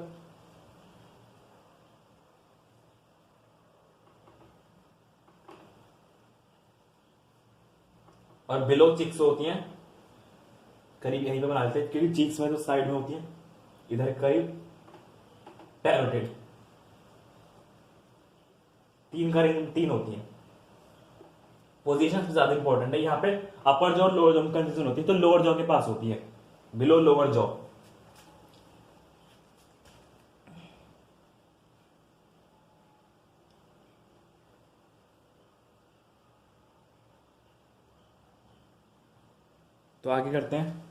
और बिलो चिक्स होती हैं करीब यहीं पे बना लेते हैं, क्योंकि चीक्स में जो साइड में होती है इधर करीब पैरोटिड, 3 होती हैं। पोजीशन ज्यादा इंपॉर्टेंट है, यहाँ पे अपर जॉ और लोअर जॉ कंडीशन होती है, तो लोअर जॉ के पास होती है, बिलो लोअर जॉ। तो आगे करते हैं।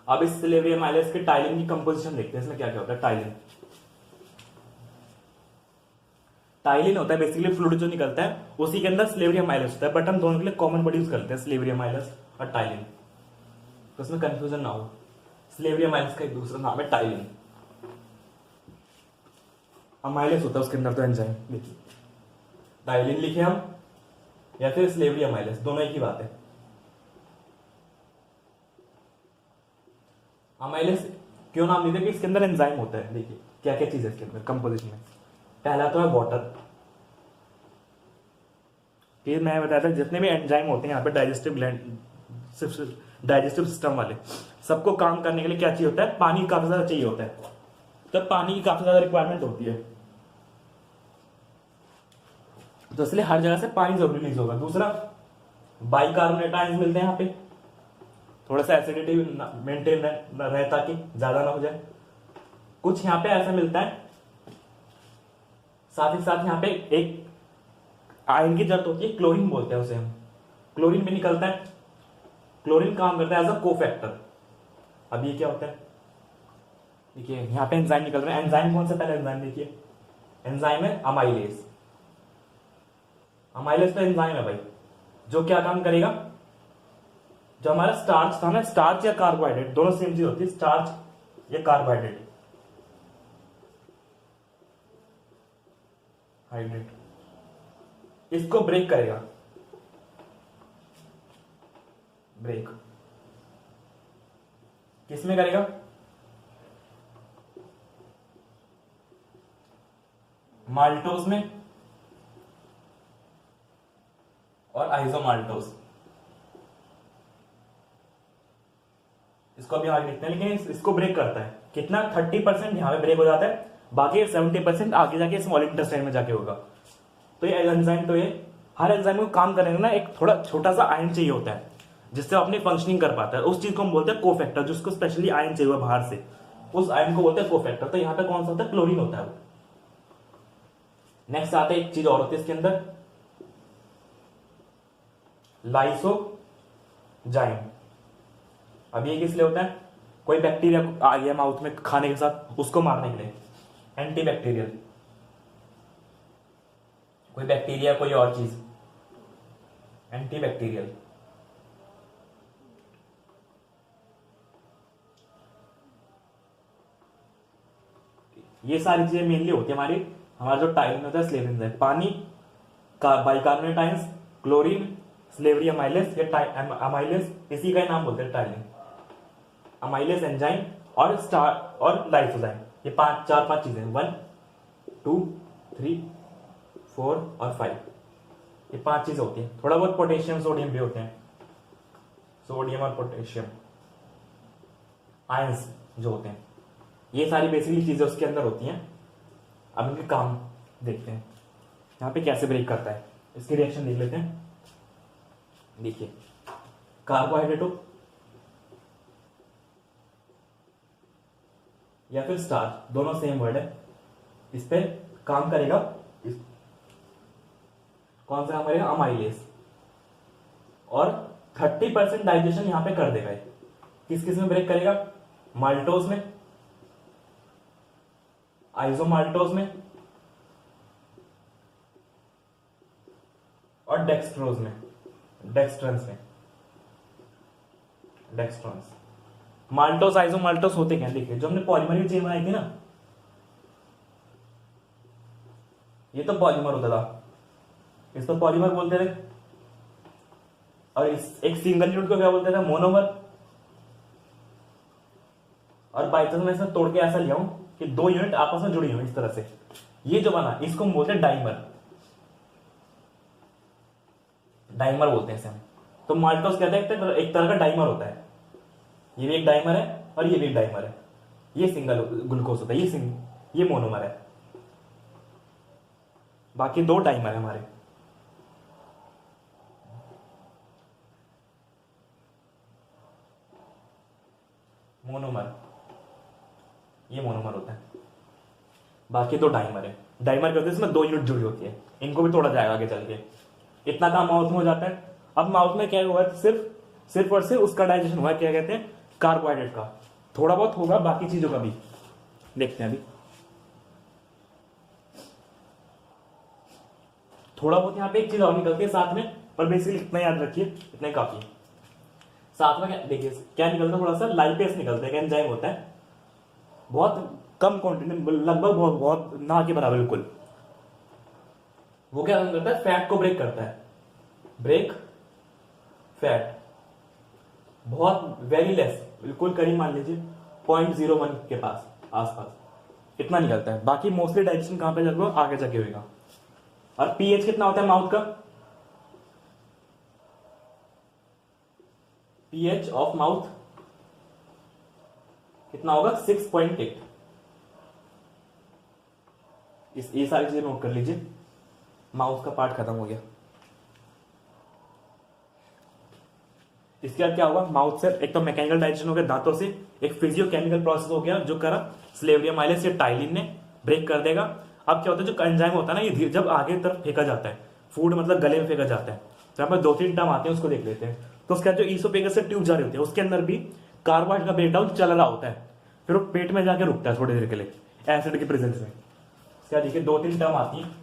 अब इस स्लेवरी अमाइलेज के टाइलिन की कंपोजिशन देखते हैं, इसमें क्या क्या होता है। टाइलिन होता है बेसिकली फ्लूइड जो निकलता है, उसी के अंदर स्लेवरी अमाइलेज होता है, बट हम दोनों के लिए कॉमन वर्ड यूज करते हैं, स्लेवरी अमाइलेज और टाइलिन, तो इसमें कंफ्यूजन ना हो। स्लेवरी अमाइलेज का एक दूसरा नाम है टाइलिन। अमाइलेज होता है उसके अंदर तो एंजाइम, देखिए टाइलिन लिखे हम या फिर स्लेवरी अमाइलेज, दोनों एक ही बात है। अमाइलेज क्यों नाम देते हैं? कि इसके अंदर एंजाइम होता है। देखिए क्या क्या चीज है इसके अंदर कंपोजिशन में। पहला तो है वाटर, ये मैं बताया था जितने भी एंजाइम होते हैं यहाँ पे डाइजेस्टिव सिस्टम वाले, सबको काम करने के लिए क्या चाहिए होता है? पानी काफी ज्यादा चाहिए होता है, तो पानी की काफी ज्यादा रिक्वायरमेंट होती है, तो इसलिए हर जगह से पानी जरूर रिलीज होगा। दूसरा बाइकार्बोनेट आयंस मिलते हैं यहाँ पे, थोड़ा सा एसिडिटी मेंटेन रहे ताकि ज्यादा ना हो जाए। कुछ यहाँ पे ऐसा मिलता है, साथ ही साथ यहाँ पे एक आयन की जरूरत होती है, क्लोरीन बोलते हैं उसे हम, क्लोरीन भी निकलता है। क्लोरीन काम करता है एज अ कोफैक्टर। अब ये क्या होता है? देखिए यहाँ पे एंजाइम निकल रहा है। एंजाइम कौन सा? पहले एंजाइम देखिए, एंजाइम है अमाइलेज। अमाइलेज तो एंजाइम है भाई, जो क्या काम करेगा? जो हमारा स्टार्च था ना, स्टार्च या कार्बोहाइड्रेट, दोनों सेम चीज होती है, स्टार्च या कार्बोहाइड्रेट, इसको ब्रेक करेगा। ब्रेक किसमें करेगा? माल्टोज में और आइसोमाल्टोज। इसको अभी आगे देखते हैं, लेकिन इसको ब्रेक करता है कितना? 30% यहां पे ब्रेक हो जाता है, बाकी 70% आगे जाके स्मॉल इंटेस्टाइन में जाके होगा। तो ये एंजाइम, तो ये हर एंजाइम को काम करने ना एक थोड़ा छोटा सा आयन चाहिए होता है, जिससे अपनी फंक्शनिंग कर पाता है। उस चीज को हम बोलते हैं कोफैक्टर, जिसको स्पेशली आयन चाहिए बाहर से, उस आयन को बोलते हैं कोफैक्टर। तो यहाँ पे कौन सा होता है? क्लोरीन होता है। नेक्स्ट आता है एक चीज और होती है इसके अंदर, लाइसोजाइम। अब ये किस लिए होता है? कोई बैक्टीरिया आ गया माउथ में खाने के साथ, उसको मारने के लिए, एंटीबैक्टीरियल। कोई बैक्टीरिया कोई और चीज, एंटीबैक्टीरियल। ये सारी चीजें मेनली होती है हमारी, हमारा जो टाइलिन होता है स्लेवरी एंजाइम, पानी, bicarbonate ions, chlorine, slavery amylase या अमाइलेज, इसी का ही नाम बोलते हैं टाइलिन, अमाइलेज एंजाइम और स्टार और लाइसोजाइम। ये चार पांच चीजें, 1 2 3 4 और 5, ये 5 चीजें होती हैं। थोड़ा बहुत पोटेशियम सोडियम भी होते हैं, सोडियम और पोटेशियम आयंस जो होते हैं, ये सारी बेसिकली चीजें उसके अंदर होती हैं। अब इनके काम देखते हैं यहाँ पे कैसे ब्रेक करता है, इसकी रिएक्शन देख लेते हैं। देखिए, कार्बोहाइड्रेट हो या फिर स्टार्च, दोनों सेम वर्ड है, इस पे काम करेगा कौन सा काम करेगा, अमाइलेज, और 30% डाइजेशन यहां पे कर देगा। किस किस में ब्रेक करेगा, माल्टोज में, आइसोमाल्टोज में और डेक्सट्रोज में, डेक्सट्रंस में, डेक्सट्रंस। माल्टोस आइसोमाल्टोस होते क्या, देखिए जो हमने पॉलीमर की चेन बनाई थी ना, ये तो पॉलीमर होता था, इसको पॉलीमर बोलते थे, और इस एक सिंगल यूनिट को क्या बोलते थे, मोनोमर। और बाई चांस मैं इसे तोड़ के ऐसा लिया हूं कि 2 यूनिट आपस में जुड़ी हुई इस तरह से, ये जो बना इसको हम बोलते हैं डाइमर, डाइमर बोलते हैं इसे हम। तो माल्टोस कहते हैं एक तरह का डाइमर होता है, ये भी एक डाइमर है और ये भी एक डाइमर है, ये सिंगल ग्लूकोज होता है, ये मोनोमर है, बाकी 2 डाइमर है हमारे। मोनोमर, ये मोनोमर होता है, बाकी 2 डाइमर है। डाइमर कहते हैं इसमें 2 यूनिट जुड़ी होती है, इनको भी तोड़ा जाएगा आगे चल के। इतना काम माउथ में हो जाता है। अब माउथ में क्या हुआ है, सिर्फ और सिर्फ उसका डाइजेशन हुआ है, क्या कहते हैं, कार्बोहाइड्रेट का। थोड़ा बहुत होगा बाकी चीजों का भी, देखते हैं अभी। थोड़ा बहुत यहाँ पे एक चीज और निकलती है साथ में, पर बेसिकली इतना याद रखिए, इतना ही काफी है। साथ में क्या देखिए क्या निकलता है, थोड़ा सा लाइपेस निकलता है, एंजाइम होता है, बहुत कम क्वांटिटी, लगभग बहुत ना के बराबर बिल्कुल। वो क्या काम करता है, फैट को ब्रेक करता है, ब्रेक फैट, बहुत वेरी लेस, बिल्कुल करीब मान लीजिए 0.01 के पास आसपास इतना निकलता है। बाकी मोस्टली डाइजेशन कहां पे जाकर आगे जाके होगा। और पीएच कितना होता है माउथ का, पीएच ऑफ माउथ कितना होगा, 6.8। ये सारी चीजें नोट कर लीजिए। माउथ का पार्ट खत्म हो गया। इसके बाद क्या होगा, माउथ से एक तो मैकेनिकल डाइजेशन हो गया दांतों से, एक फिजियोकेमिकल प्रोसेस हो गया जो करा स्लेवरी अमाइलेज या टाइलिन ने ब्रेक कर देगा। अब क्या होता है, जो एंजाइम होता है ना, ये जब आगे तरफ फेंका जाता है, फूड मतलब गले में फेंका जाता है, तो यहाँ पर 2-3 टर्म आते हैं, उसको देख लेते हैं। तो उसके बाद जो ईसोफेगस से ट्यूब जा रही होती है, उसके अंदर भी कार्बोहाइड्रेट का ब्रेकडाउन चल रहा होता है, फिर वो पेट में जाके रुकता है थोड़ी देर के लिए एसिड की प्रेजेंस में। इसके बाद देखिए 2-3 टर्म आती है।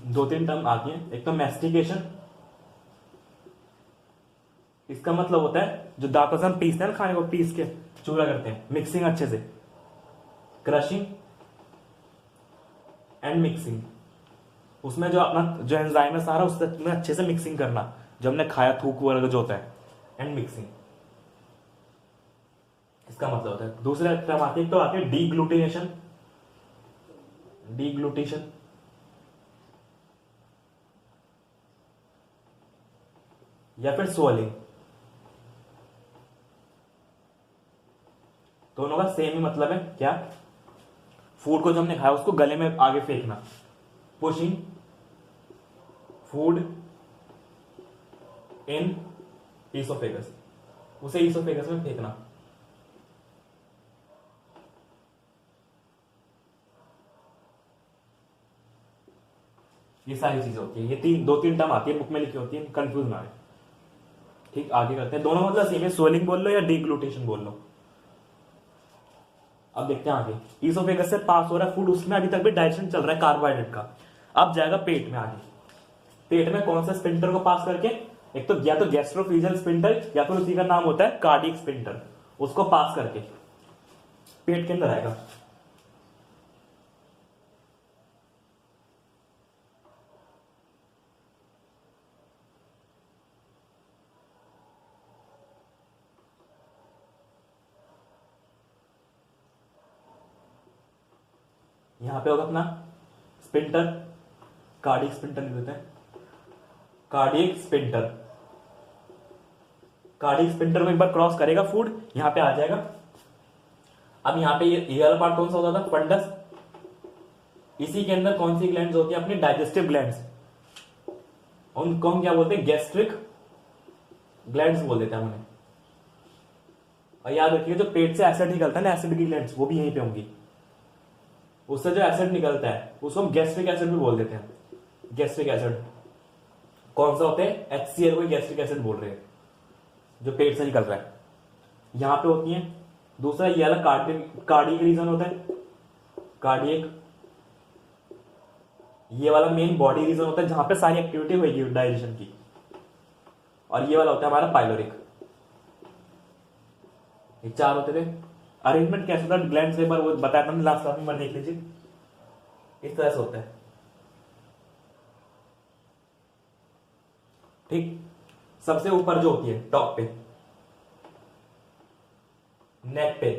दो तीन टर्म आती है। एक तो मैस्टिकेशन, इसका मतलब होता है जो दांतों से हम पीसते हैं ना, खाने को पीस के चूरा करते हैं, मिक्सिंग अच्छे से, क्रशिंग एंड मिक्सिंग, उसमें जो अपना जो एंजाइम है सारा उसमें अच्छे से मिक्सिंग करना, जो हमने खाया थूक वगैरह जो होता है, एंड मिक्सिंग, इसका मतलब होता है। दूसरा टर्म आती है तो आती है डीग्लूटिनेशन, डीग्लूटेशन, या फिर स्वेलिंग, दोनों का सेम ही मतलब है। क्या, फूड को जो हमने खाया उसको गले में आगे फेंकना, पुशिंग फूड इन ईसोफेगस, उसे ईसोफेगस में फेंकना। ये सारी चीजें होती है, ये 2-3 टर्म आती है, बुक में लिखी होती है, कंफ्यूज ना है। ठीक, आगे करते हैं। दोनों मतलब सेम है, स्वेलिंग बोल लो या डीग्लूटेशन बोल लो। अब देखते हैं आगे, ईसोफेगस से पास हो रहा है फूड, उसमें अभी तक भी डाइजेशन चल रहा है कार्बोहाइड्रेट का। अब जाएगा पेट में, आगे पेट में कौन सा स्पिंटर को पास करके, एक तो या तो गैस्ट्रोफेजियल स्पिंटर या फिर उसी का नाम होता है कार्डियक स्पिंटर, उसको पास करके पेट के अंदर आएगा। यहां पे होगा अपना स्पिंटर, कार्डियक स्पिंटर लिख देते हैं, कार्डियक स्पिंटर। कार्डियक स्पिंटर को एक बार क्रॉस करेगा फूड, यहां पे आ जाएगा। अब यहां पे ये वाला पार्ट कौन सा होता था, फंडस। इसी के अंदर कौन सी ग्लैंड्स होती है, अपनी डाइजेस्टिव ग्लैंड्स, उनको हम क्या बोलते हैं, गैस्ट्रिक ग्लैंड्स बोल देते हैं उन्हें। और याद रखिए जो पेट से एसिड निकलता है ना, एसिड की ग्लैंड्स, वो भी यहीं पे होंगी। उससे जो एसिड निकलता है उसको हम गैस्ट्रिक एसिड भी बोल देते हैं। गैस्ट्रिक एसिड कौन सा होते हैं, HCl को गैस्ट्रिक एसिड बोल रहे हैं, जो पेट से निकल रहा है, यहां पे होती है। दूसरा ये वाला कार्डियक रीजन होता है, कार्डियक। ये वाला मेन बॉडी रीजन होता है जहां पे सारी एक्टिविटी होगी डाइजेशन की। और ये वाला होता है हमारा पाइलोरिक। ये चार होते थे। अरेंजमेंट कैसे होता है ग्लैंड से, एक बार वो बताया था लास्ट क्लास में, देख लीजिए। इस तरह से होता है, ठीक। सबसे ऊपर जो होती है टॉप पे, नेक पे,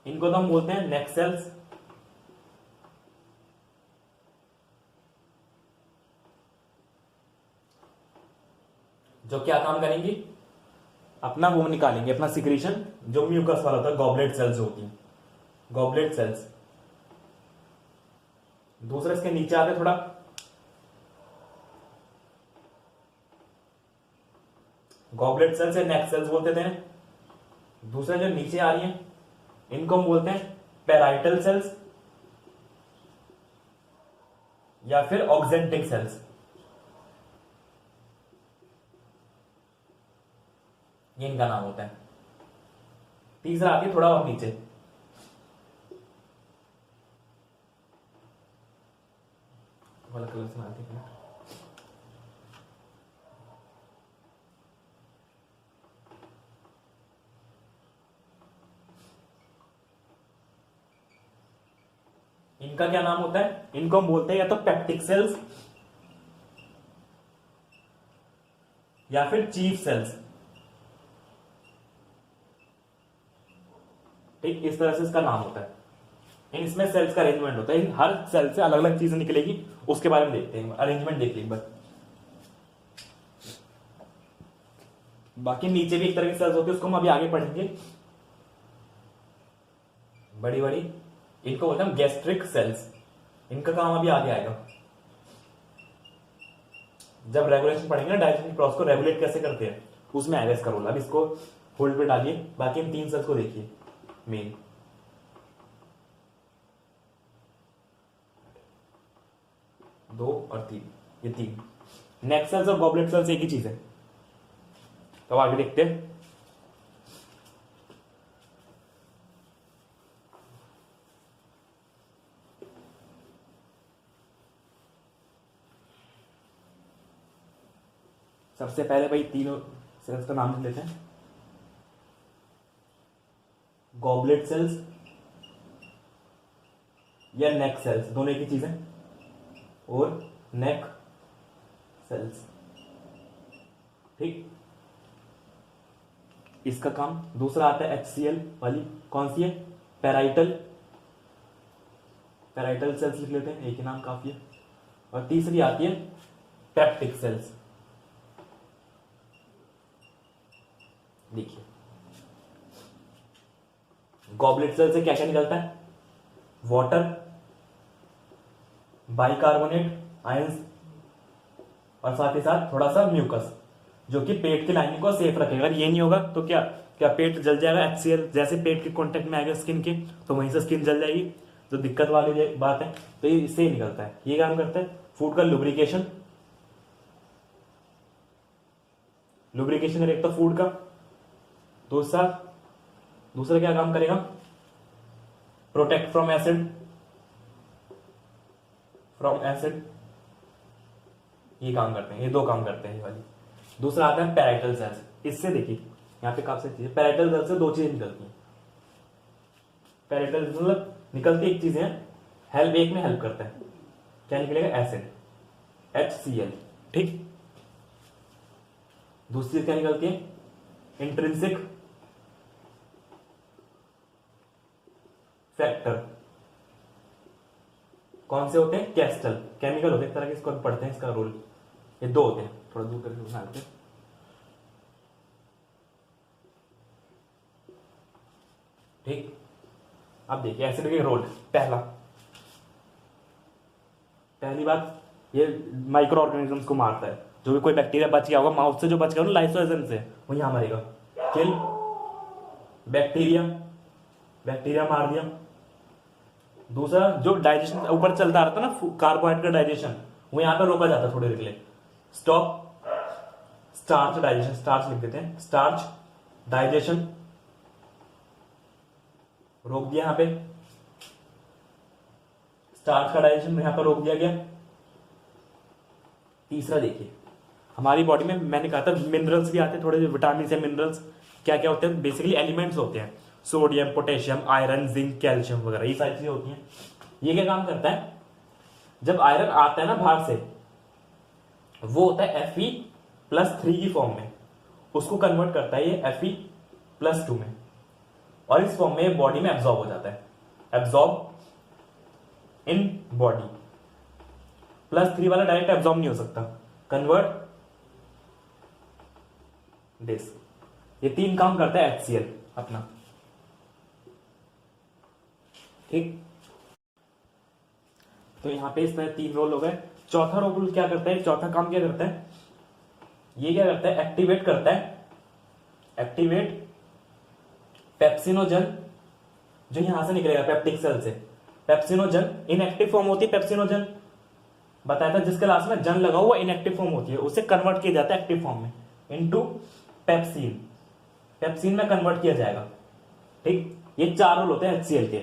इनको तो हम बोलते हैं नेक सेल्स। जो क्या काम करेंगी, अपना वो निकालेंगे, अपना सिक्रीशन, जो म्यूकस वाला होता है, गॉबलेट सेल्स होती हैं, गॉबलेट सेल्स। दूसरा इसके नीचे आते थोड़ा, गॉबलेट सेल्स या नेक सेल्स बोलते थे। दूसरे जो नीचे आ रही हैं इनको हम बोलते हैं पेराइटल सेल्स या फिर ऑक्जेंटिक सेल्स। ये इनका नाम होता है। तीसरा आती है थोड़ा और नीचे, वाला कलर से आती है, इनका क्या नाम होता है, इनको हम बोलते हैं या तो पेप्टिक सेल्स या फिर चीफ सेल्स, ठीक। इस तरह से इसका नाम होता है। इसमें सेल्स का अरेंजमेंट होता है, हर सेल से अलग अलग चीजें निकलेगी, उसके बारे में देखते हैं, अरेंजमेंट देख लीजिए बस। बाकी नीचे भी एक तरह की सेल्स होती है, उसको हम अभी आगे पढ़ेंगे, बड़ी बड़ी, इनको बोलते हैं गैस्ट्रिक सेल्स। इनका काम अभी आगे आएगा, जब रेगुलेशन पढ़ेंगे ना, डाइजेशन प्रोसेस को रेगुलेट कैसे करते हैं, उसमें आएगा इसका रोल। अब इसको होल्ड पे डालिए, बाकी इन तीन सेल्स को देखिए मेन। दो और तीन, ये तीन नेक सेल्स और गॉबलेट सेल्स एक ही चीज है। तो आगे देखते हैं। सबसे पहले भाई तीनों सेल्स का नाम लेते हैं, गॉबलेट सेल्स या नेक सेल्स, दोनों एक ही चीज है, और नेक सेल्स, ठीक। इसका काम। दूसरा आता है HCl वाली, कौन सी है, पेराइटल, पेराइटल सेल्स लिख लेते हैं, एक ही नाम काफी है। और तीसरी आती है पेप्टिक सेल्स। देखिए गॉबलेट सेल से क्या क्या निकलता है, वाटर, बाइकार्बोनेट आयंस, और साथ ही साथ थोड़ा सा म्यूकस, जो कि पेट की लाइनिंग को सेफ रखेगा। अगर ये नहीं होगा तो क्या क्या पेट जल जाएगा। HCl जैसे पेट के कांटेक्ट में आएगा स्किन के, तो वहीं से स्किन जल जाएगी, जो दिक्कत वाली बात है। तो ये इससे ही निकलता है। ये काम करता है फूड का लुब्रिकेशन, लुब्रिकेशन करेगा तो फूड का। दूसरा क्या काम करेगा, प्रोटेक्ट फ्रॉम एसिड, ये काम करते हैं, ये 2 काम करते हैं ये वाली। दूसरा आता है पैराइटल सेल्स। इससे देखिए यहाँ पे काफी चीजें, पैराइटल सेल्स से 2 चीजें निकलती हैं। पैराइटल मतलब निकलती एक चीज है, हेल्प, एक में हेल्प करता है। क्या निकलेगा? एसिड, HCl, ठीक। दूसरी चीज क्या निकलती है? Intrinsic factor. कौन से होते हैं? कैस्टल, केमिकल होते हैं एक तरह के, इसको हम पढ़ते हैं, इसका रोल। ये 2 होते हैं, थोड़ा दूर करके बनाते हैं। ठीक, अब देखिए एसिड के रोल। पहली बात, ये माइक्रो ऑर्गेनिजम्स को मारता है। जो भी कोई बैक्टीरिया बच गया होगा माउथ से, जो बच गया ना लाइसोजाइम से, वो यहां मरेगा। किल बैक्टीरिया मार दिया। दूसरा, जो डाइजेशन ऊपर चलता रहता है ना, कार्बोहाइड्रेट का डाइजेशन, वो यहां पर रोका जाता है थोड़ी देर के लिए। स्टॉप स्टार्च डाइजेशन, स्टार्च लिख देते हैं, स्टार्च डाइजेशन रोक दिया। यहां पे स्टार्च का डाइजेशन यहां पर रोक दिया गया। तीसरा देखिए, हमारी बॉडी में मैंने कहा था मिनरल्स भी आते हैं, थोड़े विटामिन से मिनरल्स क्या क्या होते हैं? बेसिकली एलिमेंट्स होते हैं, sodium, potassium, iron, zinc, calcium वगैरह, ये सारी चीजें होती हैं। ये क्या काम करता है? जब आयरन आता है ना बाहर से, वो होता है Fe+3 की फॉर्म में, उसको कन्वर्ट करता है ये Fe+2 में, और इस फॉर्म में बॉडी में एब्जॉर्ब हो जाता है। Absorb in body. +3 वाला डायरेक्ट एब्जॉर्ब नहीं हो सकता, कन्वर्ट दिस। ये 3 काम करता है HCl अपना, ठीक। तो यहां पे इस तरह 3 रोल हो गए। चौथा रोल क्या करता है? चौथा काम क्या करता है? ये क्या करता है? एक्टिवेट करता है, एक्टिवेट पेप्सिनोजन, जो यहां से निकलेगा पेप्टिक सेल से। पेप्सिनोजन इनएक्टिव फॉर्म होती है, पेप्सिनोजन बताया था, जिसके लास्ट में जन लगा हुआ इनएक्टिव फॉर्म होती है, उसे कन्वर्ट किया जाता है एक्टिव फॉर्म में, इनटू पेप्सिन। पेप्सिन में कन्वर्ट किया जाएगा, ठीक। ये 4 रोल होते हैं HCl के।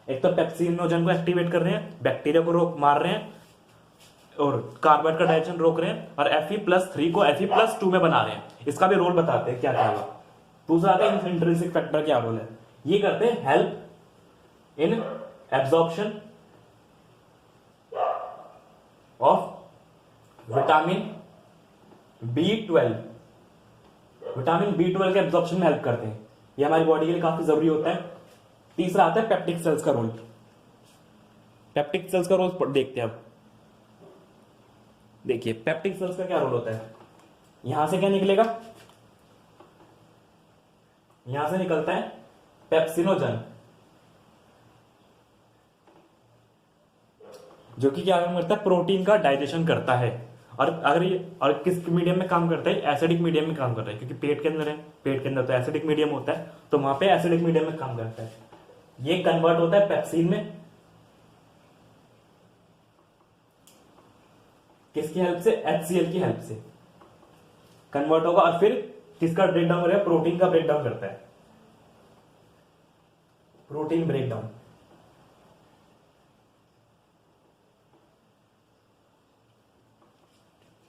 एक तो पेप्सिनोजन को एक्टिवेट कर रहे हैं, बैक्टीरिया को रोक मार रहे हैं, और कार्बोहाइड्रेट का डाइजेशन रोक रहे हैं, और Fe+3 को Fe+2 में बना रहे हैं। इसका भी रोल बताते हैं क्या क्या होगा। दूसरा आता है इंट्रिंसिक फैक्टर, क्या रोल है? ये करते हैं help in absorption of vitamin B12। Vitamin B12 के एब्जॉर्प्शन में हेल्प करते हैं, ये हमारी बॉडी के लिए काफी जरूरी होता है। तीसरा आता है पेप्टिक सेल्स का रोल। पेप्टिक सेल्स का रोल देखते हैं अब। देखिए पेप्टिक सेल्स का क्या रोल होता है? यहां से क्या निकलेगा? यहां से निकलता है पेप्सिनोजन, जो कि क्या काम करता है? प्रोटीन का डाइजेशन करता है। और अगर ये और किस मीडियम में काम करता है? एसिडिक मीडियम में काम करता है, क्योंकि पेट के अंदर है, पेट के अंदर तो एसिडिक मीडियम होता है, तो वहां पे एसिडिक मीडियम में काम करता है। ये कन्वर्ट होता है पेप्सिन में, किसकी हेल्प से? HCl की हेल्प से कन्वर्ट होगा, और फिर किसका ब्रेकडाउन करेगा? प्रोटीन का ब्रेकडाउन करता है, प्रोटीन ब्रेकडाउन।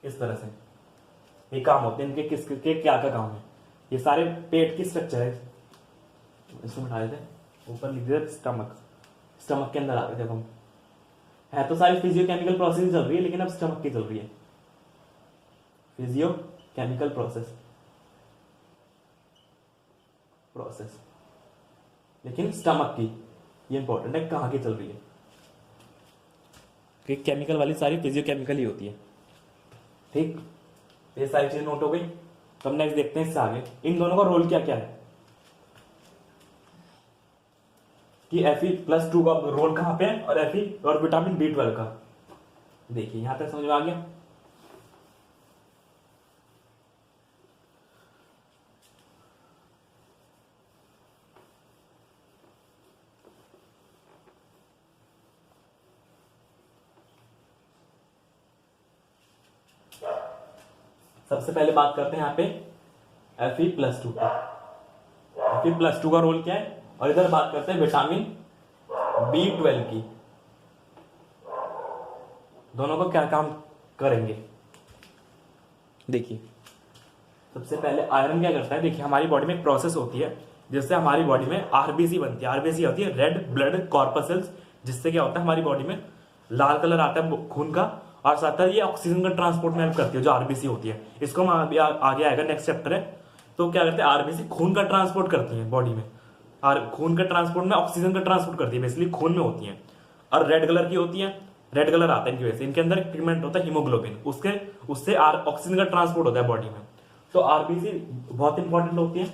इस तरह से ये काम होते हैं इनके, किसके क्या क्या काम है। ये सारे पेट की स्ट्रक्चर है। इसको हटा देते, ऊपर लिख देते स्टमक। स्टमक के अंदर आ गए जब हम, है तो सारी फिजियोकेमिकल प्रोसेस चल रही है, लेकिन अब स्टमक की चल रही है, फिजियोकेमिकल प्रोसेस, लेकिन स्टमक की। ये इंपॉर्टेंट है कहां की चल रही है, कि केमिकल वाली सारी फिजियोकेमिकल ही होती है, ठीक। ये सारी चीजें नोट हो गई। तो हम नेक्स्ट देखते हैं इससे आगे इन दोनों का रोल क्या क्या है, कि Fe+2 का रोल कहां पे है, और Fe और विटामिन B12 का। देखिए यहां तक समझ में आ गया। सबसे पहले बात करते हैं यहां पे Fe+2 का। Fe+2 का रोल क्या है, और इधर बात करते हैं विटामिन B12 की। दोनों को क्या काम करेंगे? देखिए सबसे पहले आयरन क्या करता है, देखिए हमारी बॉडी में एक प्रोसेस होती है जिससे हमारी बॉडी में आरबीसी बनती है। आरबीसी होती है रेड ब्लड कॉर्पसेल्स, जिससे क्या होता है हमारी बॉडी में लाल कलर आता है खून का, और साथ ही ये ऑक्सीजन का ट्रांसपोर्ट में हेल्प करती है जो आरबीसी होती है। इसको हम आगे आएगा, नेक्स्ट चैप्टर है। तो क्या करते हैं, आरबीसी खून का ट्रांसपोर्ट करती है बॉडी में, और खून का ट्रांसपोर्ट में ऑक्सीजन का ट्रांसपोर्ट करती है, बेसिकली खून में होती है। और रेड कलर की होती है, रेड कलर आता है इनकी वजह से, इनके अंदर पिगमेंट होता है हीमोग्लोबिन, उससे ऑक्सीजन का ट्रांसपोर्ट होता है बॉडी में। तो आरबीसी बहुत इंपॉर्टेंट होती है।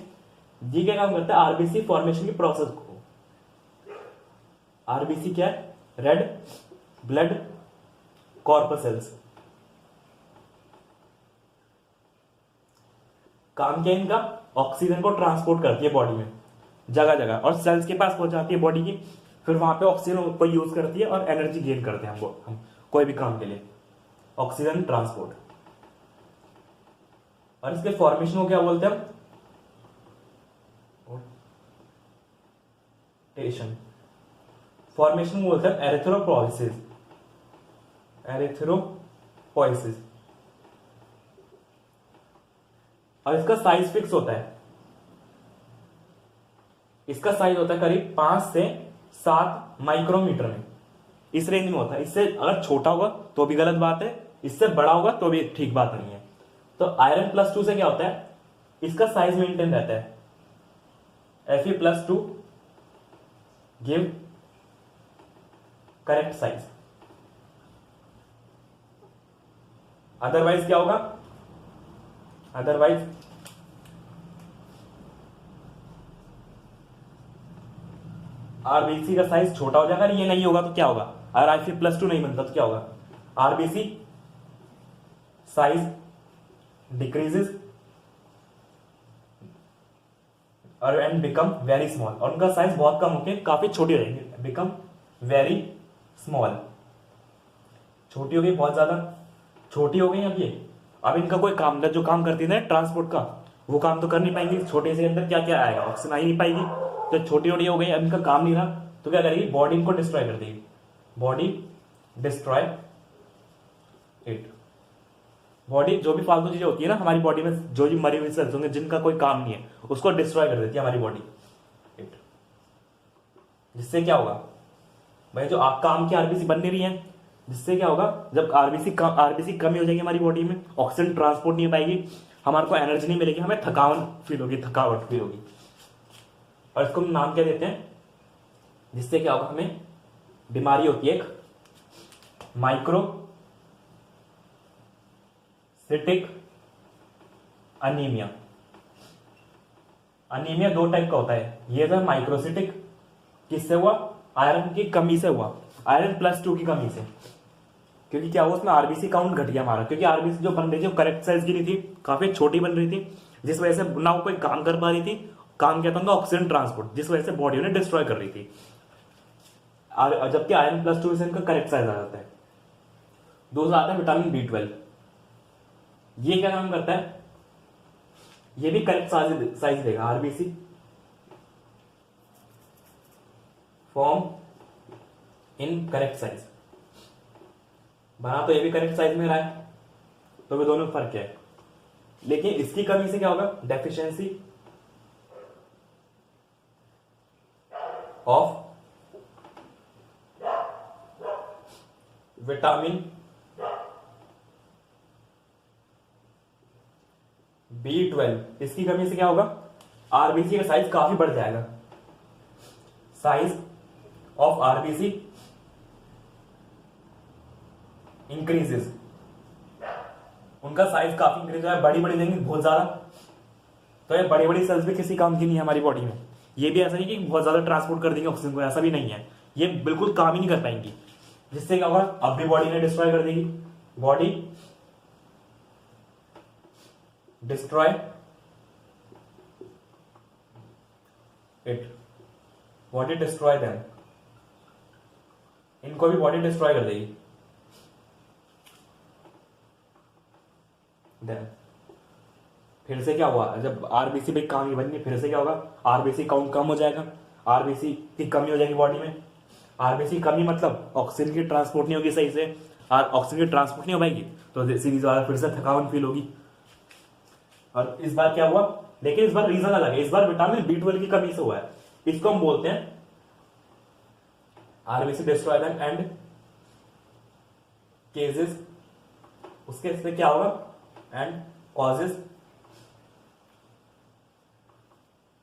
ये क्या काम करता है, आरबीसी फॉर्मेशन की प्रोसेस को, आरबीसी क्या है, रेड ब्लड कॉर्पसेल्स, काम क्या है इनका, ऑक्सीजन को ट्रांसपोर्ट करती है बॉडी में जगह जगह, और सेल्स के पास पहुंचाती है बॉडी की, फिर वहां पे ऑक्सीजन को यूज करती है और एनर्जी गेन करते हैं हम कोई भी काम के लिए, ऑक्सीजन ट्रांसपोर्ट। और इसके फॉर्मेशन को क्या बोलते हैं हम, फॉर्मेशन बोलते हैं एरिथ्रोपोइसिस, एरिथ्रोपोइसिस। और इसका साइज फिक्स होता है, इसका साइज होता है करीब 5 से 7 माइक्रोमीटर में, इस रेंज में होता है। इससे अगर छोटा होगा तो भी गलत बात है, इससे बड़ा होगा तो भी ठीक बात नहीं है। तो आयरन +2 से क्या होता है, इसका साइज मेंटेन रहता है, Fe+2 give correct size. Otherwise क्या होगा, अदरवाइज आरबीसी का साइज छोटा हो जाएगा। ये नहीं होगा तो क्या होगा, अगर Fe+2 नहीं बनता तो क्या होगा, आरबीसी साइज डिक्रीजेस और एंड बिकम वेरी स्मॉल, और उनका साइज बहुत कम होके काफी छोटी रहेंगे, बिकम वेरी स्मॉल, छोटी हो गई, बहुत ज्यादा छोटी हो गई। अब इनका कोई काम, जो काम करती है ना ट्रांसपोर्ट का, वो काम तो कर नहीं पाएंगी। छोटे से अंदर क्या क्या आएगा, ऑक्सीजन आ ही नहीं पाएगी। तो छोटी छोटी हो गई, अब इनका काम नहीं रहा तो क्या करेगी, बॉडी इनको डिस्ट्रॉय कर देगी, बॉडी डिस्ट्रॉय इट। बॉडी जो भी फालतू चीजें होती है ना हमारी बॉडी में, जो भी मरी हुई सेल्स होंगे जिनका कोई काम नहीं है, उसको डिस्ट्रॉय कर देती है हमारी बॉडी इट। जिससे क्या होगा भाई, जो काम की आरबीसी बन नहीं रही है, जिससे क्या होगा, जब आरबीसी कमी हो जाएगी हमारी बॉडी में, ऑक्सीजन ट्रांसपोर्ट नहीं हो पाएगी, हमारे को एनर्जी नहीं मिलेगी, हमें थकावट फील होगी। और इसको हम नाम क्या देते हैं, जिससे क्या होगा, हमें बीमारी होती है एक माइक्रोसिटिक अनीमिया। अनीमिया 2 टाइप का होता है, ये था माइक्रोसिटिक, किससे हुआ, आयरन की कमी से हुआ, आयरन +2 की कमी से। क्योंकि क्या हुआ, उसमें आरबीसी काउंट घट गया हमारा, क्योंकि आरबीसी जो बन रही थी वो करेक्ट साइज की नहीं थी, काफी छोटी बन रही थी, जिस वजह से ना वो कोई काम कर पा रही थी। काम क्या था उनका, ऑक्सीजन ट्रांसपोर्ट, जिस वजह से बॉडी ने डिस्ट्रॉय कर रही थी। जबकि आयरन +2 से इनका करेक्ट साइज आ जाता है। दूसरा आता है विटामिन B12, ये क्या काम करता है, ये भी करेक्ट साइज देगा, RBC form in correct size, बना तो ये भी करेक्ट साइज में रहा है, तो वे दोनों में फर्क है। लेकिन इसकी कमी से क्या होगा, डेफिशिएंसी ऑफ विटामिन B12, इसकी कमी से क्या होगा, आरबीसी का साइज काफी बढ़ जाएगा, साइज ऑफ आरबीसी इंक्रीजेस, उनका साइज काफी इंक्रीज है, बड़ी देंगे बहुत ज्यादा। तो ये बड़ी सेल्स भी किसी काम की नहीं है हमारी बॉडी में। ये भी ऐसा नहीं कि बहुत ज्यादा ट्रांसपोर्ट कर देंगे ऑक्सीजन को, ऐसा भी नहीं है, ये बिल्कुल काम ही नहीं कर पाएंगी। जिससे क्या होगा, अब भी बॉडी ने डिस्ट्रॉय कर देगी, body destroy it, body destroy them, इनको भी बॉडी डिस्ट्रॉय कर देगी। देन फिर से क्या हुआ, जब आरबीसी भी काम ही बनी, फिर से क्या होगा, आरबीसी काउंट कम हो जाएगा, आरबीसी की कमी हो जाएगी बॉडी में। आरबीसी कमी मतलब ऑक्सीजन की ट्रांसपोर्ट नहीं होगी सही से, और ऑक्सीजन की ट्रांसपोर्ट नहीं हो पाएगी तो सीधी द्वारा फिर से थकावट फील होगी, और इस बार क्या हुआ, लेकिन इस बार रीजन अलग है, इस बार विटामिन बी 12 की कमी से हुआ है। इसको हम बोलते हैं RBC destroy them and cases, उसके इसमें क्या होगा, and causes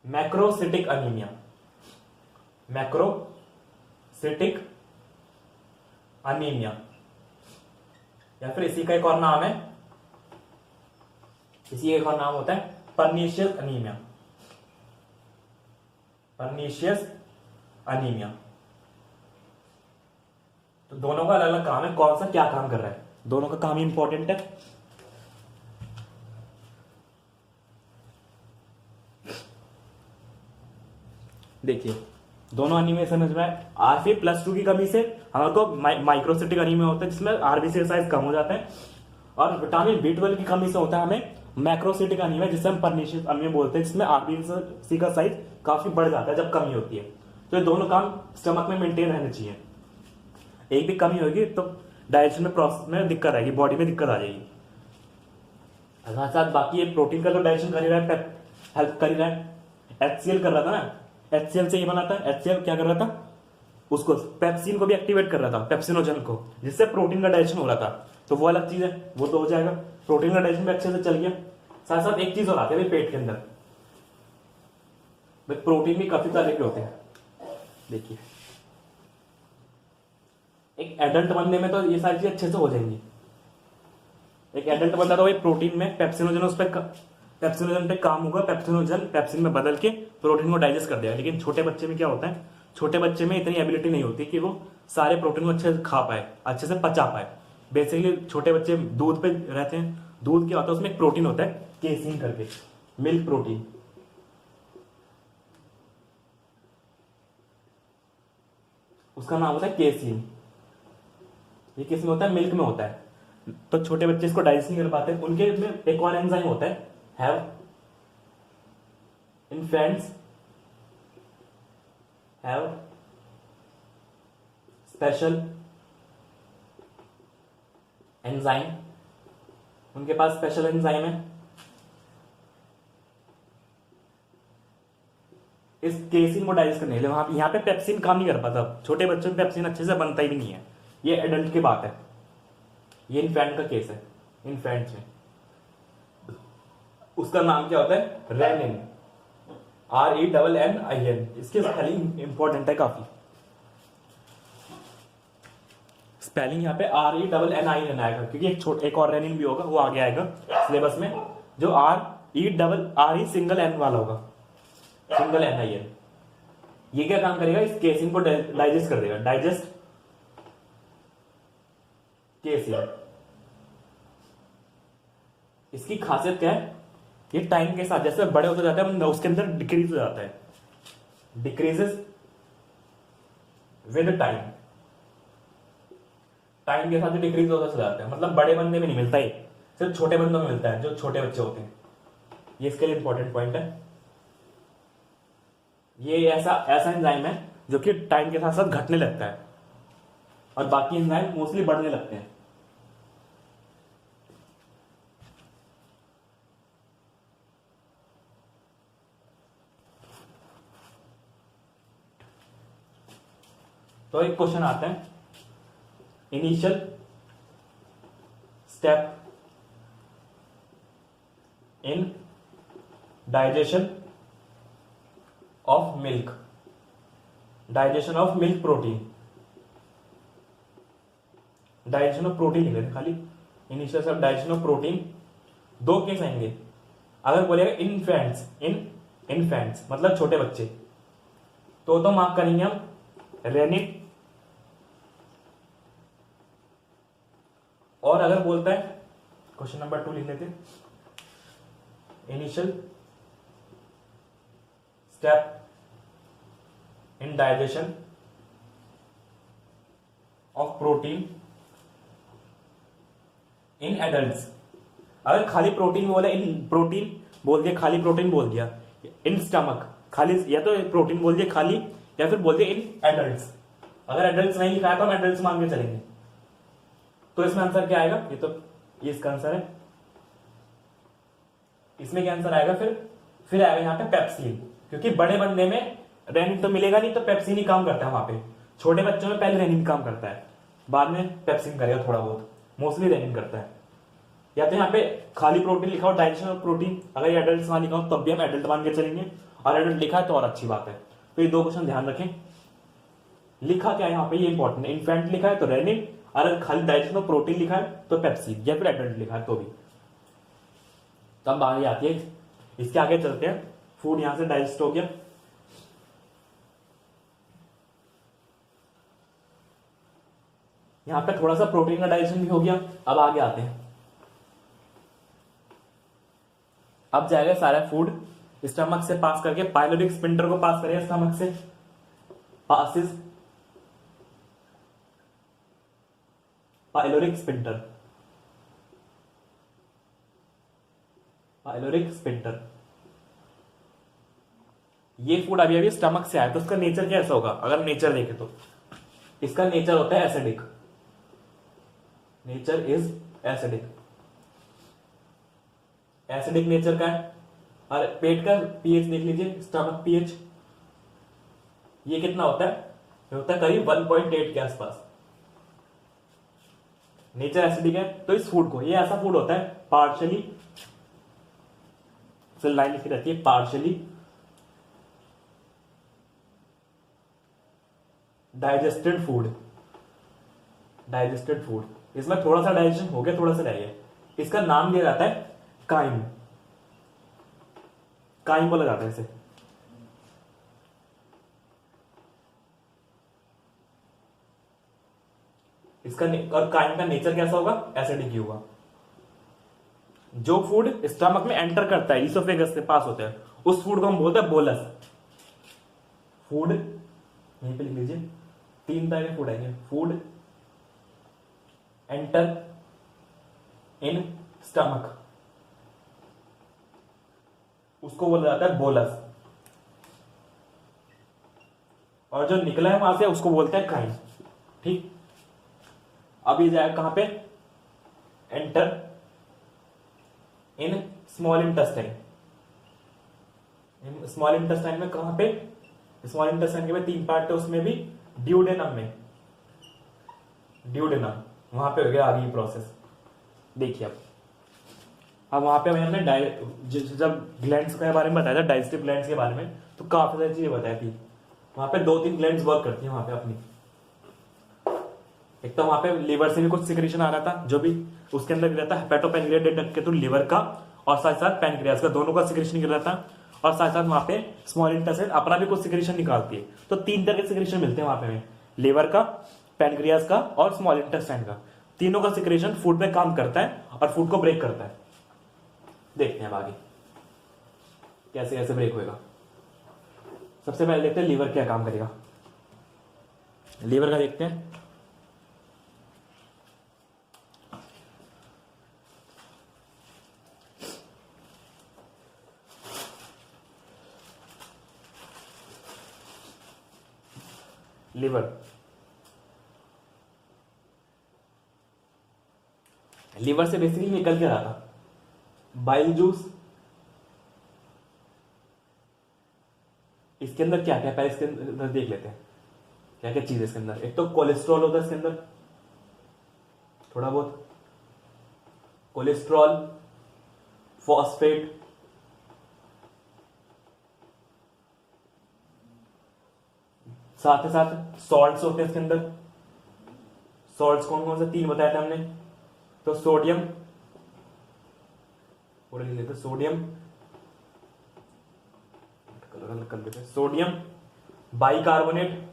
macrocytic anaemia, macrocytic anaemia, या फिर इसी का एक और नाम है, इसी एक और नाम होता है पर्नीशियस अनीमिया, पर्नीशियस अनीमिया। तो दोनों का अलग अलग काम है, कौन सा क्या काम कर रहा है, दोनों का काम ही इंपॉर्टेंट है। देखिए दोनों अनीमिया समझ में आए। आरफी +2 की कमी से हमारे को माइक्रोसिटिक अनीमिया होता है, जिसमें आरबीसी का साइज कम हो जाता है, और विटामिन बी 12 की कमी से होता है हमें मैक्रोसिटिक अनीमिया, जिसे हम पर्नीशियस अनीमिया बोलते हैं, जिसमें आरबीसी का साइज काफी बढ़ जाता है जब कमी होती है। तो ये दोनों काम स्टमक में मेंटेन रहने चाहिए। एक भी कमी होगी तो डाइजेशन में प्रोसेस में दिक्कत आएगी, बॉडी में दिक्कत आ जाएगी। साथ साथ बाकी ये प्रोटीन का तो डाइजेशन कर ही रहा है, हेल्प कर ही रहा है। HCl कर रहा था ना, HCl से ये बना था, HCl क्या कर रहा था, उसको पेप्सिन को भी एक्टिवेट कर रहा था, पेप्सिनोजन को, जिससे प्रोटीन का डाइजेशन हो रहा था। तो वो अलग चीज है, वो तो हो जाएगा, प्रोटीन का डाइजेशन भी अच्छे से चल गया। साथ साथ एक चीज और आती है पेट के अंदर, प्रोटीन भी काफी तरह के होते हैं। देखिए एक एडल्ट बनने में तो ये सारी चीज अच्छे से हो जाएंगी। एक एडल्ट बंदा तो वही प्रोटीन में पेप्सिनोजन पेप्सिनोजन पे काम होगा, पेप्सिनोजन पेप्सिन में बदल के प्रोटीन को डाइजेस्ट कर देगा। लेकिन छोटे बच्चे में क्या होता है, छोटे बच्चे में इतनी एबिलिटी नहीं होती कि वो सारे प्रोटीन को अच्छे से खा पाए, अच्छे से पचा पाए। बेसिकली छोटे बच्चे दूध पे रहते हैं, दूध क्या होता है, उसमें एक प्रोटीन होता है केसीन करके, मिल्क प्रोटीन, उसका नाम होता है केसीन। ये किस में होता है, मिल्क में होता है। तो छोटे बच्चे इसको डाइजेस्ट नहीं कर पाते, उनके में एक और एंजाइम होता है, have infants have special enzyme, उनके पास स्पेशल एंजाइम है। इस केसिन को डाइजेस्ट करने के लिए वहां यहाँ पे पेप्सिन काम नहीं कर पाता। छोटे बच्चों में पेप्सिन अच्छे से बनता ही भी नहीं है, ये एडल्ट की बात है। ये इन्फेंट का केस है, इन्फेंट में उसका नाम क्या होता है, रेनिन, RENNIN। इसकी स्पेलिंग इंपॉर्टेंट है काफी, स्पेलिंग यहाँ पे RENNIN आएगा, क्योंकि एक और रेनिन भी होगा, वो आगे आएगा सिलेबस में, जो RE सिंगल N वाला होगा, सिंगल NIN। ये क्या काम करेगा, इस केसिन को डाइजेस्ट कर देगा, डाइजेस्ट केसिन। इसकी खासियत क्या है, ये टाइम के साथ जैसे बड़े होते जाते हैं उसके अंदर डिक्रीज हो जाता है, डिक्रीजेस विद टाइम, टाइम के साथ ही डिक्रीज होता चला जाता है। मतलब बड़े बंदे में नहीं मिलता है, सिर्फ छोटे बंदों में मिलता है, जो छोटे बच्चे होते हैं। ये इसके लिए इंपॉर्टेंट पॉइंट है। ये ऐसा एंजाइम है जो कि टाइम के साथ साथ घटने लगता है, और बाकी एंजाइम मोस्टली बढ़ने लगते हैं। तो एक क्वेश्चन आता है, initial step in digestion of milk, digestion of milk protein, digestion of protein लिख लेते खाली, initial step digestion of protein. दो केस आएंगे, अगर बोलेगा इन्फेंट्स मतलब छोटे बच्चे, तो मार्क करेंगे हम रेनिन। और अगर बोलता है, क्वेश्चन नंबर 2 लिख लेते, initial step in digestion of protein in adults. अगर खाली प्रोटीन बोला, इन प्रोटीन बोल दिया, खाली प्रोटीन बोल दिया, इन स्टमक खाली, या तो प्रोटीन बोल दिया खाली, या फिर बोल दिया इन एडल्ट्स। अगर एडल्ट्स नहीं लिखा है तो हम एडल्ट्स मान के चलेंगे। तो इसमें आंसर क्या आएगा, ये इसका आंसर है इसमें क्या आंसर आएगा फिर आएगा यहाँ पे पेप्सिन, क्योंकि बड़े बनने में रेनिन तो मिलेगा नहीं, तो पेप्सिन ही काम करता है वहां पे। छोटे बच्चों में पहले रेनिन काम करता है, बाद में पेप्सिन करेगा थोड़ा बहुत, मोस्टली रेनिन करता है। या तो यहाँ पे खाली प्रोटीन लिखा हो डाइजेशन ऑफ प्रोटीन, अगर ये एडल्ट वहां लिखा हो तब भी हम एडल्ट मान के चलेंगे, और एडल्ट लिखा है तो और अच्छी बात है। तो ये दो क्वेश्चन ध्यान रखें, लिखा क्या है यहाँ पे ये इंपॉर्टेंट है। इन्फेंट लिखा है तो रेनिन, अगर खाली डाइजेशन ऑफ प्रोटीन लिखा है तो पेप्सिन, या फिर एडल्ट लिखा है तो भी। तब आगे आती है, इसके आगे चलते हैं। फूड यहां से डाइजेस्ट हो गया, यहां पे थोड़ा सा प्रोटीन का डाइजेशन भी हो गया। अब आगे आते हैं, अब जाएगा सारा फूड स्टमक से पास करके पाइलोरिक स्पिंटर को पास करेगा स्टमक से, passes pyloric sphincter, pyloric sphincter. ये फूड अभी अभी स्टमक से आया, तो इसका नेचर कैसा होगा? अगर नेचर देखे तो इसका नेचर होता है acidic, nature is acidic, acidic nature का है। और पेट का पीएच देख लीजिए, स्टमक पीएच ये कितना होता है? ये होता है करीब 1.8 के आसपास। नेचर एसिडिक है, तो इस फूड को, ये ऐसा फूड होता है पार्शियली, फिर लाइन लिखी रहती है partially digested food, digested food. इसमें थोड़ा सा डाइजेशन हो गया, थोड़ा सा रह गया। इसका नाम दिया जाता है काइम, काइम बोला जाता है इसे। इसका और काइम का नेचर कैसा होगा? एसिडिक ही होगा। जो फूड स्टमक में एंटर करता है, इसोफेगस से पास होता है, उस फूड को हम बोलते हैं बोलस फूड। यहीं पे लिख लीजिए, 3 तरह के फूड आएंगे। फूड एंटर इन स्टमक, उसको बोला जाता है बोलस, और जो निकला है वहां से उसको बोलते हैं काइम। ठीक, अब ये जाएगा कहां पे? Enter in small intestine. Small intestine में कहां पे? स्मॉल इंटेस्टाइन के में 3 पार्ट है, उसमें भी ड्यूडेनम में, ड्यूडेनम वहां पे हो गया आगे प्रोसेस। देखिए अब वहां पे हमने जब ग्लैंड्स के बारे में बताया था, डाइजेस्टिव ग्लैंड्स के बारे में, तो काफी सारी चीजें बताई थी। वहां पे 2-3 ग्लैंड्स वर्क करती हैं वहां पे अपनी। एक तो वहां पे लीवर से भी कुछ सिक्रेशन आ रहा था, जो भी उसके अंदर गिरा था हेपेटोपेनक्रियाटिक डक्ट के थ्रू लिवर का और साथ साथ पैनक्रियास का, दोनों का सिक्रेशन गिर रहा था। और साथ साथ वहां पे स्मॉल इंटेस्टाइन अपना भी कुछ सिक्रेशन निकालती है। तो 3 तरह के सिक्रेशन मिलते हैं वहां पे, लिवर का, पैनक्रियास का और स्मॉल इंटेस्टाइन का। तीनों का सिक्रेशन फूड पे काम करता है और फूड को ब्रेक करता है। देखते हैं अब आगे कैसे कैसे ब्रेक होएगा। सबसे पहले देखते हैं लीवर क्या काम करेगा। लीवर का देखते हैं। लीवर से बेसिकली निकल के रहा था बाइल जूस। इसके अंदर क्या क्या है पहले इसके अंदर देख लेते हैं क्या क्या चीज है इसके अंदर। एक तो कोलेस्ट्रॉल होता है इसके अंदर, थोड़ा बहुत कोलेस्ट्रॉल, फॉस्फेट, साथ ही साथ सॉल्ट्स होते हैं इसके अंदर। सॉल्ट्स कौन कौन से? 3 बताया था हमने। तो सोडियम, पूरा लिख लेते, सोडियम, कलर कर देते, सोडियम बाइकार्बोनेट,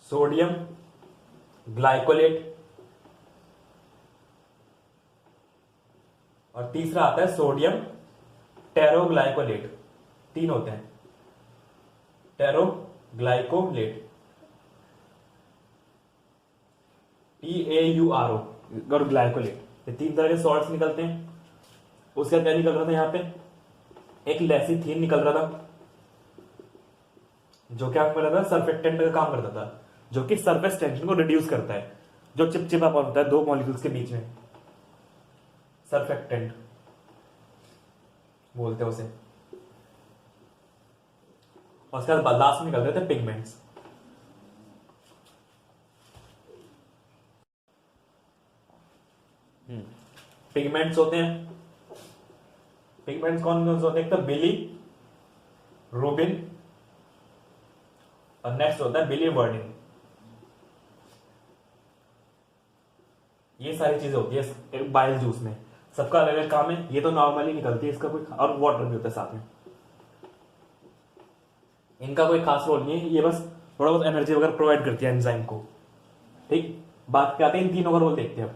सोडियम ग्लाइकोलेट, और तीसरा आता है सोडियम टेरोग्लाइकोलेट। 3 होते हैं, टेरोग्लाइकोलेट, TAURO और ग्लाइकोलेट। ये 3 तरह के सॉल्ट्स निकलते हैं। उसका क्या निकल रहा था यहाँ पे? एक लेसिथिन निकल रहा था, जो क्या करता था, सर्फेक्टेंट का काम करता था, जो कि सरफेस टेंशन को रिड्यूस करता है, जो चिपचिपापन होता है दो मॉलिक्यूल्स के बीच में, सर्फेक्टेंट बोलते हैं उसे। और उसके बाद लास्ट में निकलते थे पिगमेंट्स। पिगमेंट्स होते हैं, पिगमेंट्स कौन कौन से होते हैं? एक तो बिली रूबिन और नेक्स्ट होता है बिली वर्निन। ये सारी चीजें होती है बाइल जूस में, सबका अलग अलग काम है। ये तो नॉर्मली निकलती है, इसका कोई और वाटर भी होता है साथ में, इनका कोई खास रोल नहीं है, ये बस थोड़ा बहुत एनर्जी वगैरह प्रोवाइड करती है एंजाइम को। ठीक, बात क्या आते हैं इन तीनों का रोल देखते हैं अब।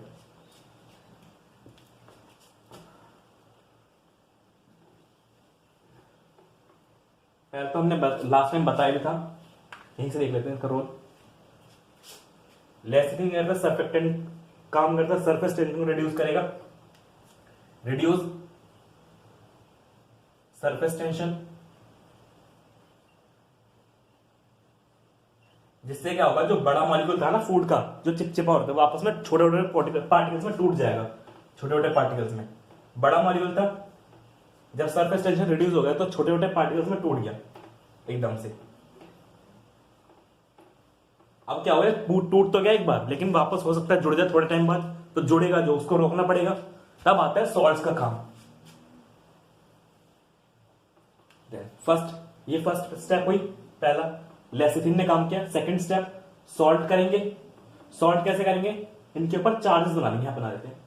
पहले तो हमने लास्ट में बताया भी था, यहीं से देख लेते हैं इसका रोल। लेसिथिन करता है सर्फेक्टेंट, काम करता है सरफेस टेंशन को रिड्यूस करेगा, रिड्यूस सरफेस टेंशन, जिससे क्या होगा, जो बड़ा मॉलिक्यूल था ना फूड का, जो चिपचिपा होता है, वो आपस में छोटे छोटे पार्टिकल्स में टूट जाएगा, छोटे छोटे पार्टिकल्स में। बड़ा मॉलिक्यूल था, जब सरफेस टेंशन रिड्यूस हो गया तो छोटे छोटे पार्टिकल्स में टूट गया एकदम से। अब क्या हो गया, टूट तो गया एक बार, लेकिन वापस हो सकता है जुड़ जाए थोड़े टाइम बाद, तो जुड़ेगा जो, उसको रोकना पड़ेगा। तब आता है सॉल्ट्स का काम। ये फर्स्ट स्टेप हुई, पहला लेसिथिन ने काम किया। सेकंड स्टेप सॉल्ट करेंगे। सॉल्ट कैसे करेंगे, इनके ऊपर चार्जेस बना लेंगे, बना देते हैं,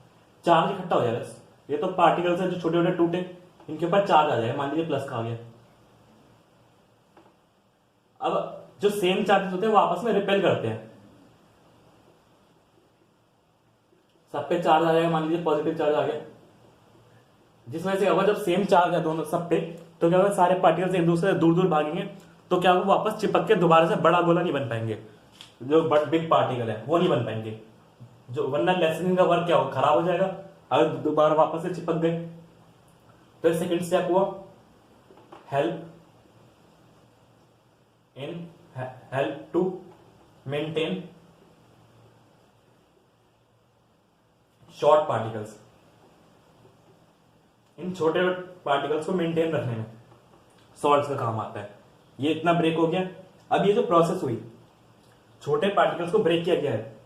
चार्ज इकट्ठा हो जाएगा। ये तो पार्टिकल्स है जो छोटे छोटे टूटे, इनके ऊपर चार्ज आ जाएगा, मान लीजिए प्लस का आ गया। अब जो सेम चार्जेस होते हैं वो आपस में रिपेल करते हैं, सब पे चार्ज आ जाएगा, मान लीजिए पॉजिटिव चार्ज आ गया, जिस वजह से होगा जब सेम चार्ज है दोनों सब पे, तो क्या होगा, सारे पार्टिकल्स एक दूसरे से दूर दूर भागेंगे, तो क्या होगा, वापस चिपक के दोबारा से बड़ा गोला नहीं बन पाएंगे, जो बिग पार्टिकल है वो नहीं बन पाएंगे, जो वरना लेसनिंग का वर्क क्या होगा, खराब हो जाएगा अगर दोबारा वापस से चिपक गए। तो सेकंड स्टेप हुआ help to maintain short particles. इन छोटे पार्टिकल्स को मेंटेन रखने में सॉल्ट्स का काम आता है। ये इतना ब्रेक हो गया। अब ये जो प्रोसेस हुई, छोटे पार्टिकल्स को ब्रेक किया गया है,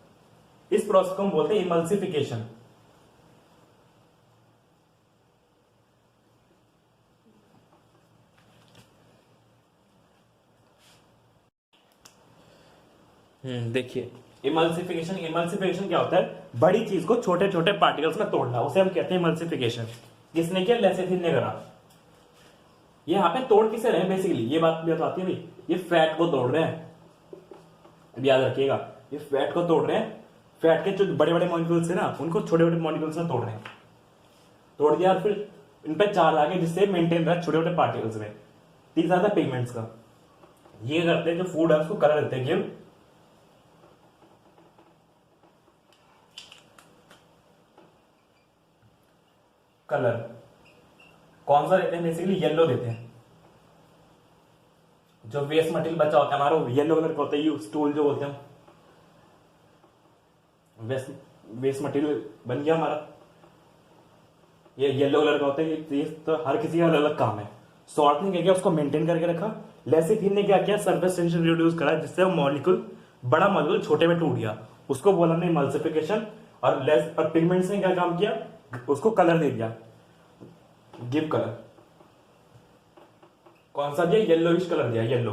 इस प्रोसेस को हम बोलते हैं इमल्सिफिकेशन। देखिए इमल्सिफिकेशन क्या होता है, बड़ी चीज को छोटे छोटे पार्टिकल्स में तोड़ना, उसे हम कहते हैं इमल्सिफिकेशन। किसने किया, लेसिथिन ने करा। ये यहाँ पे तोड़ किसे रहे हैं बेसिकली, ये बात भी आती है भाई, ये फैट को तोड़ रहे हैं, याद रखिएगा, ये फैट को तोड़ रहे हैं। फैट के जो बड़े बड़े मॉलिक्यूल्स है ना, उनको छोटे छोटे मॉलिक्यूल्स में तोड़ रहे हैं। तोड़ दिया और फिर इन पे चार्ज आ गया, जिससे मेंटेन रहा छोटे छोटे पार्टिकल्स में। तीसरा था पिगमेंट्स का, ये करते हैं जो फूड है उसको कलर देते हैं, गिव कलर। कौन सा देते हैं, बेसिकली येलो देते हैं। जो वेस्ट मटेरियल बचा होता है हमारा, येलो कलर का होता है, ये स्टूल जो बोलते हैं, वेस्ट मटेरियल बन गया हमारा, ये येलो कलर का होता है। ये तो हर किसी का अलग अलग काम है। सॉल्ट ने क्या किया, उसको मेंटेन करके रखा। लेसिथिन ने क्या किया, सरफेस टेंशन रिड्यूस करा, जिससे वो मॉलिक्यूल, बड़ा मॉलिक्यूल छोटे में टूट गया, उसको बोला हमने इमल्सिफिकेशन। और पिगमेंट्स ने क्या काम किया, उसको कलर दे दिया, गिव कलर। कौन सा दिया, येलोइश कलर दिया, येलो।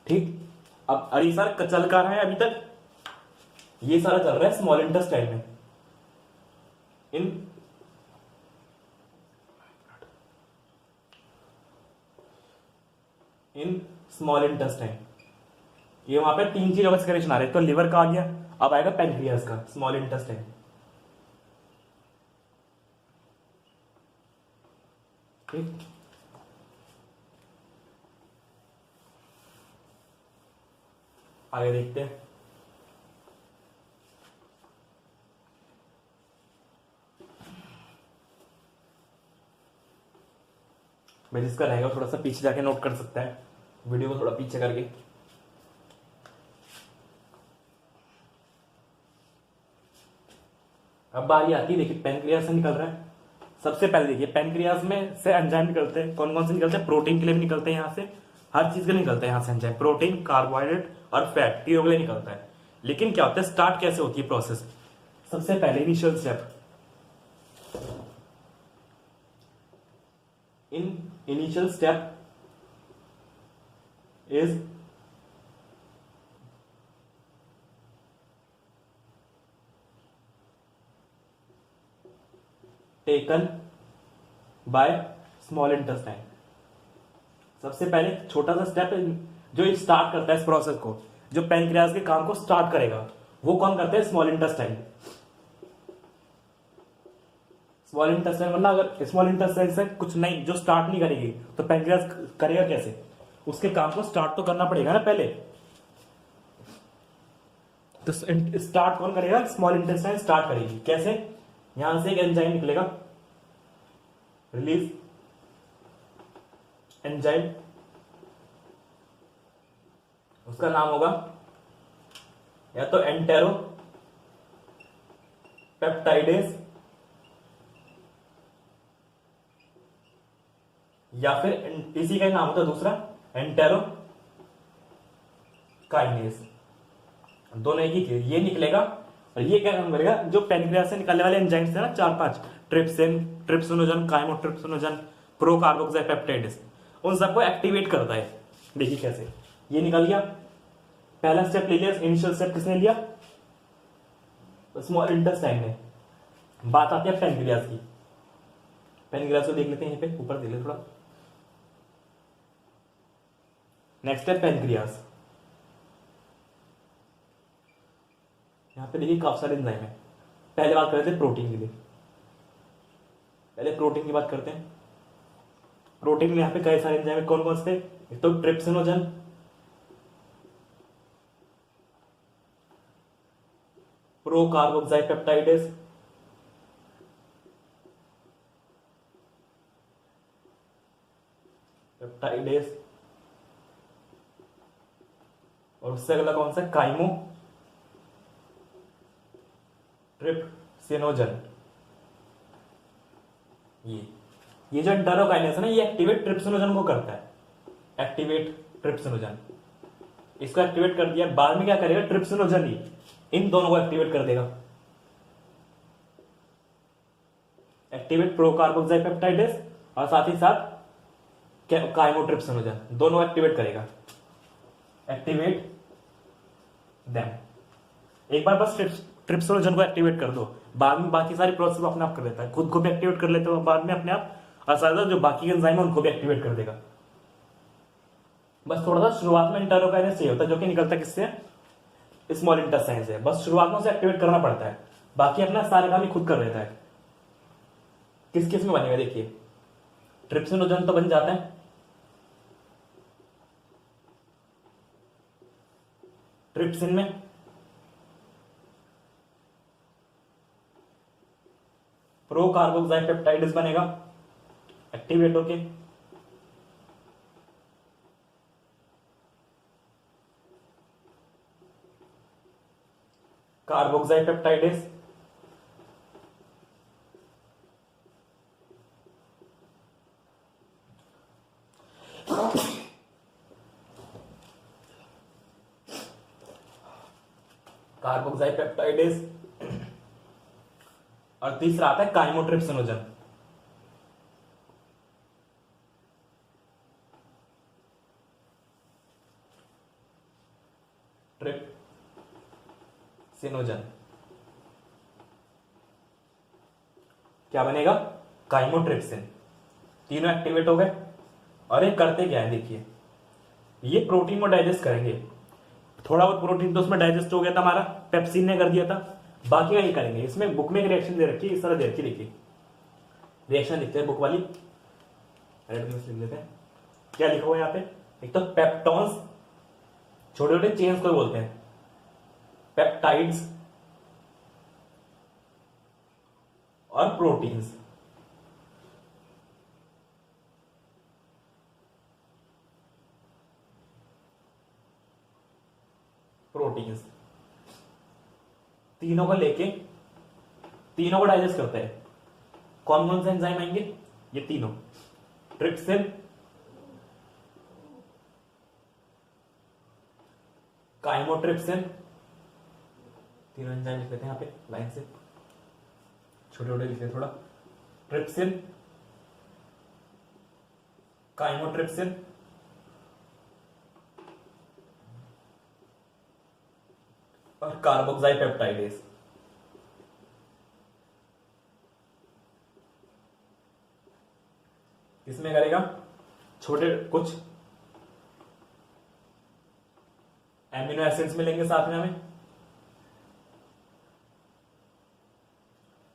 ठीक, अब अरे सर चल कर रहा है अभी तक, ये सारा चल रहा है स्मॉल इंटेस्टाइन में। इन स्मॉल इंटेस्टाइन, ये वहां पे तीन चीजों का सेक्रेशन आ रहा है। तो लिवर का आ गया, अब आएगा पैनक्रियास का, स्मॉल इंटेस्टाइन। ठीक, आगे देखते हैं। भाई जिसका रहेगा थोड़ा सा पीछे जाके नोट कर सकता है। वीडियो को थोड़ा पीछे करके। अब बारी आती है, देखिए पैनक्रियाज से निकल रहा है। सबसे पहले देखिए पैनक्रियाज में से एंजाइम निकलते हैं। कौन कौन से निकलते हैं? प्रोटीन के लिए भी निकलते हैं यहाँ से, हर चीज के लिए निकलते हैं यहाँ से एंजाइम। प्रोटीन, कार्बोहाइड्रेट और फैट तीनों के लिए निकलता है। लेकिन क्या होता है, स्टार्ट कैसे होती है प्रोसेस? सबसे पहले initial step, initial step is taken by small intestine. सबसे पहले छोटा सा स्टेप जो स्टार्ट करता है इस प्रोसेस को, जो पैनक्रियाज के काम को स्टार्ट करेगा, वो कौन करता है? Small intestine. स्मॉल इंटेस्टाइन, वरना अगर स्मॉल इंटेस्टाइन से कुछ नहीं, जो स्टार्ट नहीं करेगी तो पैनक्रियाज करेगा कैसे? उसके काम को स्टार्ट तो करना पड़ेगा ना पहले। तो स्टार्ट कौन करेगा? स्मॉल इंटेस्टाइन स्टार्ट करेगी। कैसे? यहां से एक एंजाइम निकलेगा, रिलीज एंजाइम, उसका नाम होगा या तो एंटेरो पेप्टाइडेज या फिर इसी का नाम होता है दूसरा एंटेरो काइनेज। दोनों एक ही चीज, ये निकलेगा और ये क्या काम करेगा? जो पैनक्रियाज से निकलने वाले एंजाइम्स थे ना 4-5, ट्रिप्सिन, ट्रिप्सिनोजन, काइमोट्रिप्सिनोजन, प्रोकार्बोक्साइपेप्टाइडेज, उन सबको एक्टिवेट करता है। देखिए कैसे, ये निकल गया, पहला स्टेप ले लिया। इनिशियल स्टेप किसने लिया? स्मॉल इंटेस्टाइन ने। बात आती है पैनक्रियाज की। पैनक्रियाज को देख लेते हैं, यहीं पे ऊपर देख लेते थोड़ा। नेक्स्ट है पैनक्रियाज। यहां पे देखिए काफी सारे एंजाइम है। पहले बात करते हैं प्रोटीन के लिए। पहले प्रोटीन की बात करते हैं। प्रोटीन में यहां पे कई सारे एंजाइम है। कौन कौन से? एक तो ट्रिप्सिनोजन, प्रोकार्बोक्साइपेप्टाइडेज, पेप्टाइडेज, और उससे अगला कौन सा? काइमो ट्रिप्सिनोजन। ये जो एंटेरोकाइनेज है ना, ये एक्टिवेट ट्रिप्सिनोजन को करता है। एक्टिवेट ट्रिप्सिनोजन, इसको एक्टिवेट कर दिया। बाद में क्या करेगा? ट्रिप्सिनोजन ही इन दोनों को एक्टिवेट कर देगा। एक्टिवेट प्रोकार्बोक्साइपेप्टाइडेज और साथ ही साथ काइमोट्रिप्सिनोजन, दोनों एक्टिवेट करेगा। Activate them. एक बार बस ट्रिप्सिनोजन को एक्टिवेट कर दो, बाद में बाकी सारी प्रोसेस अपने आप कर देता है। खुद को भी एक्टिवेट कर लेते हो बाद में अपने आप, और साथ जो बाकी के एंजाइम है उनको भी एक्टिवेट कर देगा। बस थोड़ा सा शुरुआत में एंटेरोकाइनेज चाहिए होता है, जो कि निकलता है किससे? स्मॉल इंटेस्टाइन से। बस शुरुआत में उसे एक्टिवेट करना पड़ता है, बाकी अपना सारे काम ही खुद कर लेता है। किस किस में बनेगा देखिए, ट्रिप्सिनोजन तो बन जाता है, ट्रिप्सिन में, प्रोकार्बोक्साइपेप्टाइडेज बनेगा एक्टिवेट होके, कार्बोक्साइपेप्टाइडेज, कार्बोक्साइपेप्टाइडेज, और तीसरा आता है काइमोट्रिप्सिनोजन। ट्रिप्सिनोजन क्या बनेगा? काइमोट्रिप्सिन। तीनों एक्टिवेट हो गए। और ये करते क्या है देखिए, ये प्रोटीन को डाइजेस्ट करेंगे। थोड़ा बहुत प्रोटीन तो उसमें डाइजेस्ट हो गया था हमारा, पेप्सिन ने कर दिया था, बाकी का ये करेंगे। इसमें बुक में एक रिएक्शन दे रखी है, इस तरह दे रखी, देखिए रिएक्शन लिखते हैं बुक वाली, रेड में लिख लेते हैं। क्या लिखा हुआ है यहाँ पे? एक तो पेप्टॉन्स, छोटे छोटे चेन्स को बोलते हैं पेप्टाइड्स, और प्रोटीन्स। प्रोटीन्स, तीनों को लेके तीनों को डाइजेस्ट करता है। कौन कौन से एंजाइम आएंगे? ये तीनों, ट्रिप्सिन, काइमोट्रिप्सिन, तीनों एंजाइम लिख लेते हैं यहाँ पे लाइन से, छोटे छोटे लिखते हैं थोड़ा। ट्रिप्सिन, काइमोट्रिप्सिन, और कार्बोक्साइपेप्टाइडेज। इसमें करेगा छोटे कुछ एमिनो एसिड्स मिलेंगे साथ में हमें,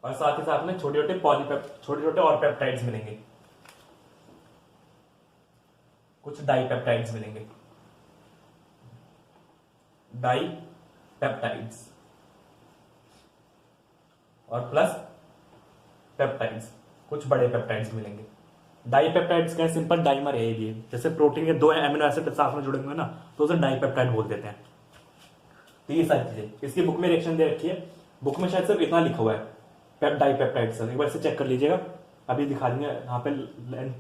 और साथ ही साथ में छोटे छोटे और पेप्टाइड्स मिलेंगे, कुछ डाइपेप्टाइड्स मिलेंगे, डाइपेप्टाइड्स और प्लस पेप्टाइड्स, कुछ बड़े पेप्टाइड्स मिलेंगे। डाइपेप्टाइड्स क्या है? सिंपल डाइमर है ये, जैसे प्रोटीन के दो एमिनो एसिड साथ में जुड़े हुए ना तो उसे डाइपेप्टाइड बोल देते हैं। तो ये सारी चीजें इसकी बुक में रिएक्शन दे रखी है, बुक में शायद सिर्फ इतना लिखा हुआ है डाइपेप्टाइड सर, एक बार से चेक कर लीजिएगा, अभी दिखा देंगे यहाँ पे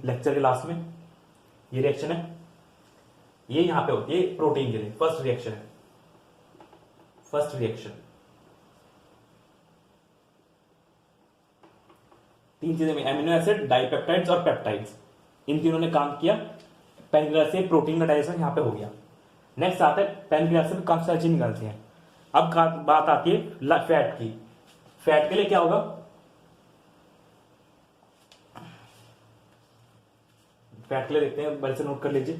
लेक्चर के लास्ट में। ये रिएक्शन है, ये यहाँ पे होती है प्रोटीन के लिए, फर्स्ट रिएक्शन है, फर्स्ट रिएक्शन। तीन चीजें में, एमिनो एसिड, डाइपेप्टाइड्स और पेप्टाइड्स, इन तीनों ने काम किया, पैनक्रियास से प्रोटीन का डाइजेशन यहाँ पे हो गया। नेक्स्ट आता है पैनक्रियास से काफी सारी चीज निकलती हैं। अब बात आती है फैट की। फैट के लिए क्या होगा? फैट के लिए देखते हैं, बड़े से नोट कर लीजिए।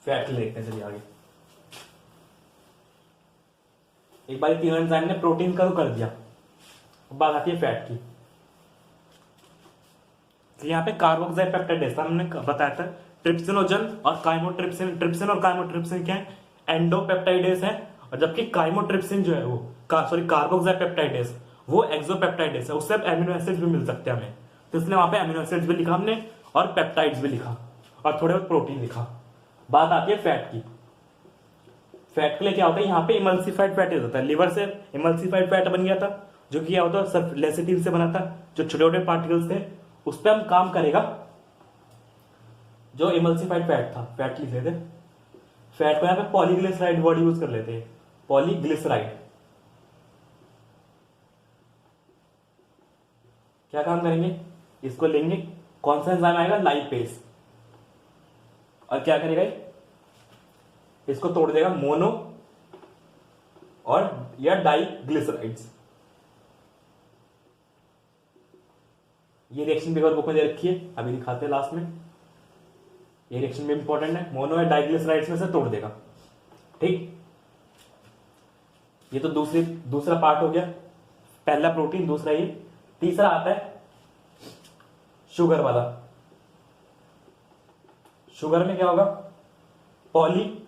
फैट के लिए देखते हैं, चलिए आगे। एक बार तीनों एंजाइम ने प्रोटीन का तो कर दिया, अब बात आती है फैट की। तो यहाँ पे कार्बोक्साइपेप्टाइडेज हमने बताया था, ट्रिप्सिनोजन और काइमोट्रिप्सिन। ट्रिप्सिन और काइमोट्रिप्सिन क्या है? एंडोपेप्टाइडेज है, और जबकि काइमोट्रिप्सिन जो है वो कार्बोक्साइपेप्टाइडेज वो एक्सोपेप्टाइडेज है, उससे एमिनो एसिड्स भी मिल सकते हैं हमें, तो इसलिए वहां पे एमिनो एसिड्स भी लिखा हमने और पेप्टाइड्स भी लिखा और थोड़े बहुत प्रोटीन लिखा। बात आती है फैट की। फैट के लिए क्या होता है? यहाँ पे इमल्सिफाइड फैट होता है, लिवर से इमल्सिफाइड फैट बन गया था, जो कि क्या होता है सब लेसिटिन से बना था, जो छोटे छोटे पार्टिकल्स थे उस पर हम काम करेगा। जो इमल्सिफाइड फैट था, फैट लिख लेते, फैट को यहाँ पे पॉलीग्लिसराइड वर्ड यूज कर लेते हैं, पॉलीग्लिसराइड। क्या काम करेंगे? इसको लेंगे, कौन सा एंजाइम आएगा? लाइपेज, और क्या करेगा? इसको तोड़ देगा मोनो और या डाइग्लिसराइड्स। ये रिएक्शन पेपर बुक में दे रखी है, अभी दिखाते हैं लास्ट में। ये रिएक्शन भी इंपॉर्टेंट है, मोनो या डाइग्लिसराइड्स में से तोड़ देगा, ठीक। ये तो दूसरा पार्ट हो गया, पहला प्रोटीन, दूसरा ये। तीसरा आता है शुगर वाला। शुगर में क्या होगा? पॉलीसैकेराइड्स।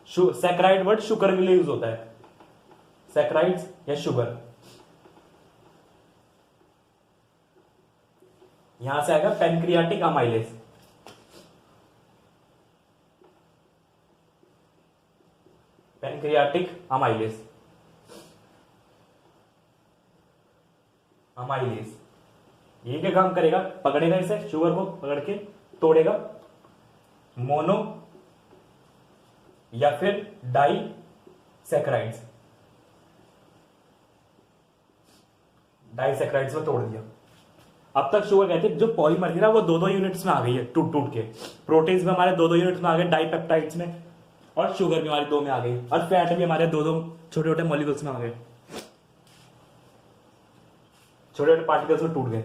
सैकेराइड वर्ड शुगर के लिए यूज होता है, सैकेराइड्स या शुगर। यहां से आएगा pancreatic amylase. Pancreatic amylase, amylase ये क्या काम करेगा? पकड़ेगा इसे, शुगर को पकड़ के तोड़ेगा, मोनो या फिर डाई सैकेराइड्स, डाइसैकेराइड्स में तोड़ दिया। अब तक शुगर कहते हैं जो पॉलीमर थी ना वो दो यूनिट्स में आ गई है, टूट टूट के। प्रोटीन्स में हमारे दो यूनिट्स में आ गए, डाइपेप्टाइड्स में, और शुगर भी हमारे दो में आ गई, और फैट भी हमारे दो छोटे छोटे मॉलिक्यूल्स में आ गए, छोटे छोटे पार्टिकल्स में टूट गए,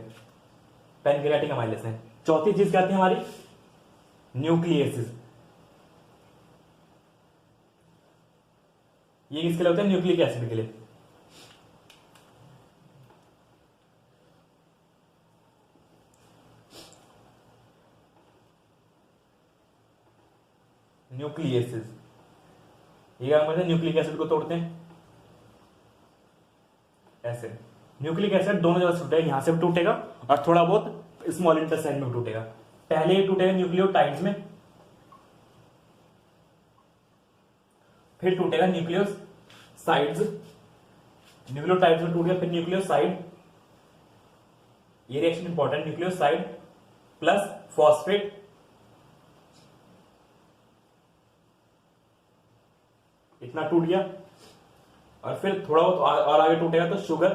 पैनक्रियाटिक अमाइलेज है। चौथी चीज क्या थी हमारी? न्यूक्लियसिस। ये किसके लिए होते हैं? न्यूक्लिक एसिड के लिए। न्यूक्लियसिस ये क्या मतलब? न्यूक्लिक एसिड को तोड़ते हैं, एसिड। न्यूक्लिक एसिड दोनों जगह से टूटेगा, यहां से भी टूटेगा और थोड़ा बहुत स्मॉल इंटेस्टाइन में भी टूटेगा। पहले ये टूटेगा न्यूक्लियोटाइड्स में, फिर टूटेगा न्यूक्लियोसाइड्स, न्यूक्लियोटाइड्स में टूट गया, फिर न्यूक्लियोसाइड। ये reaction important, nucleoside plus phosphate, इतना टूट गया। और फिर थोड़ा बहुत और आगे टूटेगा तो शुगर,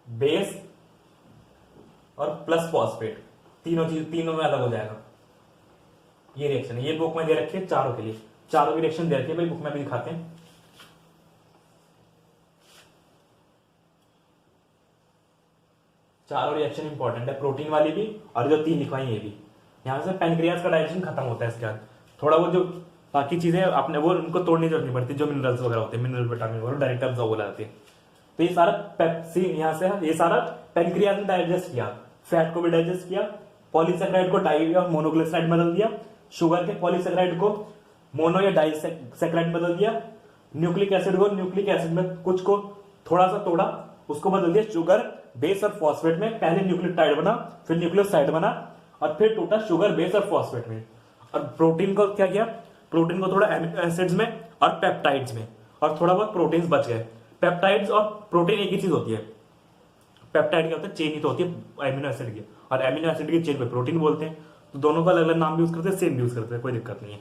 बेस और प्लस फॉस्फेट, तीनों में अलग हो जाएगा। ये रिएक्शन है, ये बुक में दे रखी है चारों के लिए, चारों की रिएक्शन दे रखी है भाई, बुक में भी दिखाते हैं। चारों रिएक्शन इंपॉर्टेंट है, प्रोटीन वाली भी और जो 3 लिखवाई ये भी। यहां से पैनक्रियाज का डाइजेशन खत्म होता है। इसके बाद थोड़ा वो जो बाकी चीजें आपने वो उनको तोड़ने की जरूरत नहीं पड़ती, जो मिनरल्स वगैरह होते हैं, मिनरल विटामिन वगैरह डायरेक्ट अब्सॉर्ब हो जाते हैं। तो ये सारा पेप्सिन यहाँ से, ये सारा पैनक्रियाज ने डाइजेस्ट किया, फैट को भी डाइजेस्ट किया, पॉलीसेक्राइड को डाई और मोनोग्लिसराइड बदल दिया, शुगर के पॉलीसेक्राइड को मोनो या डाइसेक्राइड बदल दिया, न्यूक्लिक एसिड को न्यूक्लिक एसिड में कुछ को थोड़ा सा तोड़ा, उसको बदल दिया शुगर, बेस और फॉस्फेट में। पहले न्यूक्लियोटाइड बना, फिर न्यूक्लियोसाइड बना और फिर टूटा शुगर, बेस और फॉस्फेट में। और प्रोटीन को क्या किया, प्रोटीन को थोड़ा एमिनो एसिड्स में और पेप्टाइड्स में, और थोड़ा बहुत प्रोटीन्स बच गए। पेप्टाइड्स और प्रोटीन एक ही चीज होती है। पेप्टाइड क्या होता है, चेन ही तो होती है एमिनो एसिड की, और एमिनो एसिड की चेन पे प्रोटीन बोलते हैं। तो दोनों का अलग अलग नाम यूज करते हैं, सेम यूज करते हैं, कोई दिक्कत नहीं है।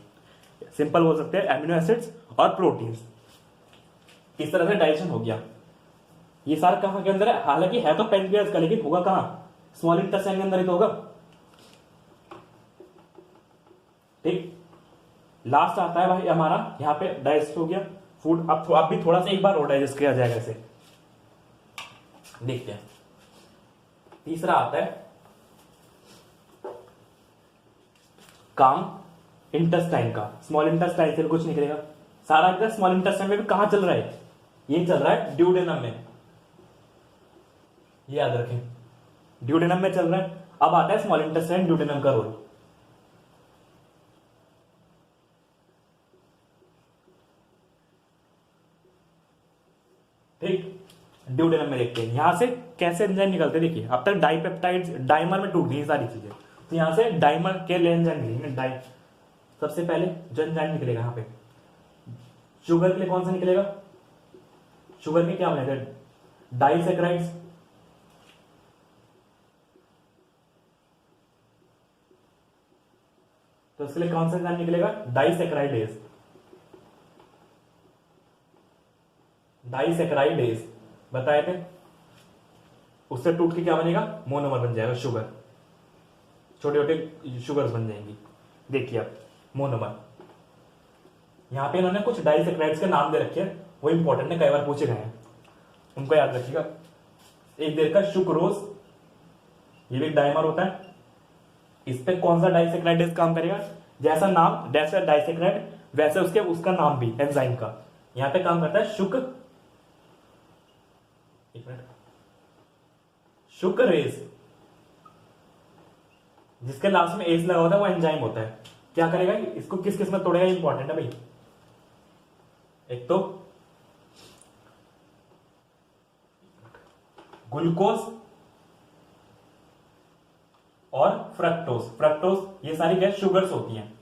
सिंपल बोल सकते हैं एमिनो एसिड्स और प्रोटीन्स। इस तरह से डाइजेशन हो गया। ये सारा कहां के अंदर है, हालांकि है तो पैनक्रियाज का, लेकिन होगा कहां, स्मॉल इंटेस्टाइन के अंदर ही तो होगा। ठीक, लास्ट आता है भाई हमारा, यहाँ पे डाइजेस्ट हो गया फूड। अब भी थोड़ा सा एक बार और डाइजेस्ट किया जाएगा, ऐसे देखते हैं। तीसरा आता है काम इंटेस्टाइन का। स्मॉल इंटेस्टाइन से कुछ निकलेगा, सारा स्मॉल इंटेस्टाइन में भी कहां चल रहा है, ये चल रहा है ड्यूडेनम में, ये याद रखें, ड्यूडेनम में चल रहा है। अब आता है स्मॉल इंटेस्टाइन, ड्यूडेनम का रोल। ठीक, ड्यूडेनम में देखते हैं यहां से कैसे एंजाइम निकलते हैं। देखिए अब तक डाइपेप्टाइड्स, डाइमर में टूट गई सारी चीजें, तो यहां से डाइमर के लिए एंजाइम निकलेंगे। सबसे पहले जो एंजाइम निकलेगा यहां पे, शुगर के लिए कौन सा निकलेगा, शुगर के क्या बनेगा, डाइसेक्राइड्स, तो इसके लिए कौन सा एंजाइम निकलेगा, डाइसेक्राइडेज। डाइसेक्राइडेज बताए थे, उससे टूट के क्या बनेगा, मोनोमर बन जाएगा, शुगर, छोटे छोटे शुगर्स बन जाएंगी। देखिए अब मोनोमर, यहां पे इन्होंने कुछ डाइसेक्राइड्स के नाम दे रखे हैं, वो इंपॉर्टेंट है, कई बार पूछे गए हैं, उनको याद रखिएगा। एक देर का सुक्रोज, ये भी एक डाइमर होता है। इस पे कौन सा डाइसेक्राइडेज काम करेगा, जैसा नाम जैसा डाइसेक्राइड वैसे उसके उसका नाम भी एंजाइम का। यहां पे काम करता है शुक्रेज, जिसके लास्ट में एस लगा होता है वो एंजाइम होता है। क्या करेगा, इसको किस किस में तोड़ेगा, इंपॉर्टेंट है भाई। एक तो ग्लूकोज और फ्रक्टोज, फ्रक्टोज ये सारी क्या शुगर्स होती हैं।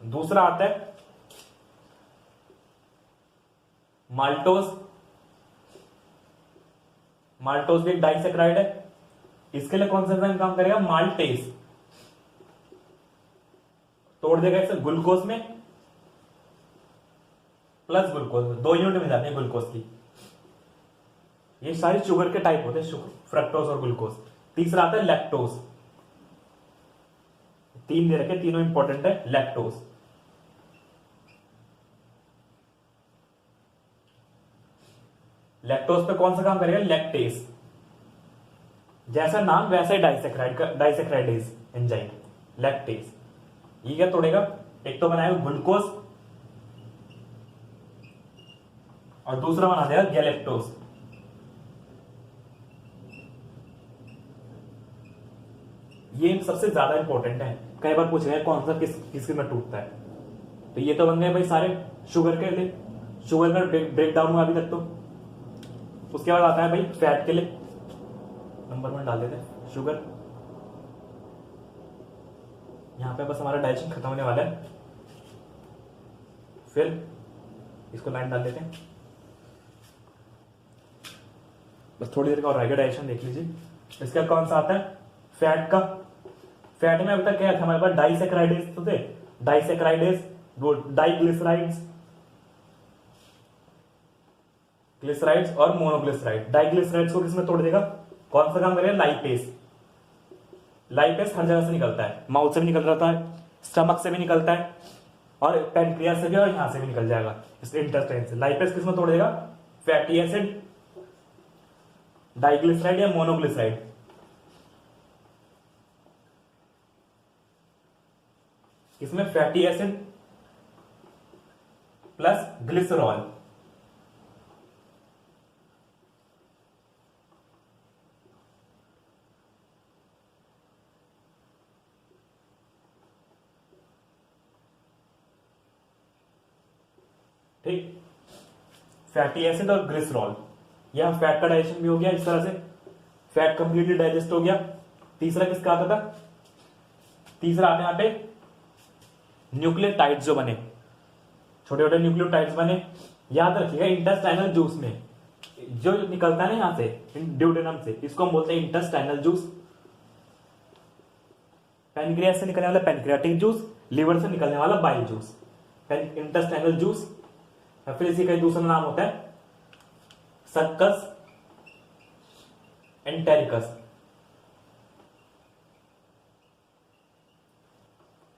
दूसरा आता है माल्टोज, माल्टोज भी एक डाइसेक्राइड है। इसके लिए कौन सा एंजाइम काम करेगा, माल्टेज, तोड़ देगा इसे ग्लूकोज में प्लस ग्लूकोज में, 2 यूनिट मिल जाती है ग्लूकोज की। ये सारी शुगर के टाइप होते हैं, फ्रक्टोज और ग्लूकोज। तीसरा आता है लैक्टोज, 3 दे रखे, तीनों इंपॉर्टेंट है। लैक्टोज, लैक्टोज पे कौन सा काम करेगा, लैक्टेज, जैसा नाम वैसा ही डाइसेक्राइडेज एंजाइम, लैक्टेज। ये क्या तोड़ेगा, एक तो बनाएगा ग्लूकोज और दूसरा बना देगा गैलेक्टोज। ये सबसे ज्यादा इंपॉर्टेंट है, कई बार पूछ रहे हैं कौन सा किस में टूटता है। तो ये तो बन गए भाई सारे शुगर के लिए। शुगर का ब्रेक डाउन हुआ अभी तक तो। उसके बाद आता है भाई फैट के लिए, नंबर 1 डाल देते हैं शुगर। यहां पे बस हमारा डाइजेशन खत्म होने वाला है, फिर इसको लाइन डाल देते हैं। बस थोड़ी देर का और रहेगा डाइजेशन, देख लीजिए। इसका कौन सा आता है, फैट का। फैट में अभी तक क्या था हमारे पास, डाइसेक्राइडेज तो थे, डाइसेक्राइडेज, वो डाइग्लिसराइड्स, ग्लिसराइड्स और मोनोग्लिसराइड। डाइग्लिसराइड्स को किसमें तोड़ देगा, कौन सा काम करेगा, लाइपेज। लाइपेज हर जगह से निकलता है, माउथ से भी निकल रहा है, स्टमक से भी निकलता है, और पेनक्रियास से भी, और यहां से भी निकल जाएगा इस इंटेस्टाइन से। लाइपेज किसमें तोड़ देगा, फैटी एसिड, डाइग्लिसराइड या मोनोग्लिसराइड। इसमें फैटी एसिड प्लस ग्लिसरॉल। ठीक, फैटी एसिड और ग्लिसरॉल। यहां फैट का डाइजेशन भी हो गया, इस तरह से फैट कंप्लीटली डाइजेस्ट हो गया। तीसरा किसका आता था, तीसरा आता है यहां पे न्यूक्लियोटाइड्स जो बने, छोटे छोटे न्यूक्लियोटाइड्स बने। याद रखिएगा इंटेस्टाइनल जूस में जो निकलता है ना यहां से ड्यूडेनम से, इसको हम बोलते हैं इंटेस्टाइनल जूस। पैनक्रियास से निकलने वाला पैनक्रियाटिक जूस, लिवर से निकलने वाला बाइल जूस, इंटेस्टाइनल जूस। फिर इसी का दूसरा नाम होता है सक्कस एंटेरिकस।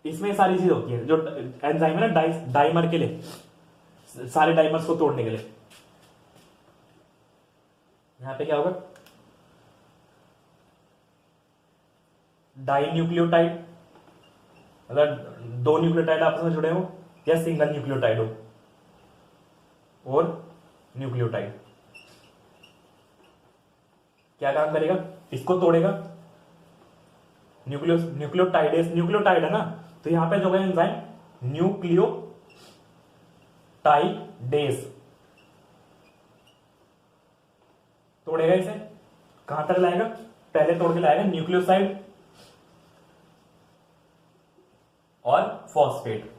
इसमें सारी चीज होती है जो एंजाइम है ना, डाइमर के लिए, सारे डाइमर्स को तोड़ने के लिए। यहां पे क्या होगा, डाई न्यूक्लियोटाइड, अगर दो न्यूक्लियोटाइड आपस में जुड़े हो, या सिंगल न्यूक्लियोटाइड हो, और न्यूक्लियोटाइड क्या काम करेगा, इसको तोड़ेगा। न्यूक्लियोटाइडेस, न्यूक्लियोटाइड है ना, तो यहां पे जो है एंजाइम न्यूक्लियोटाइडेस तोड़ेगा इसे। कहां तक लाएगा, पहले तोड़ के लाएगा न्यूक्लियोसाइड और फॉस्फेट,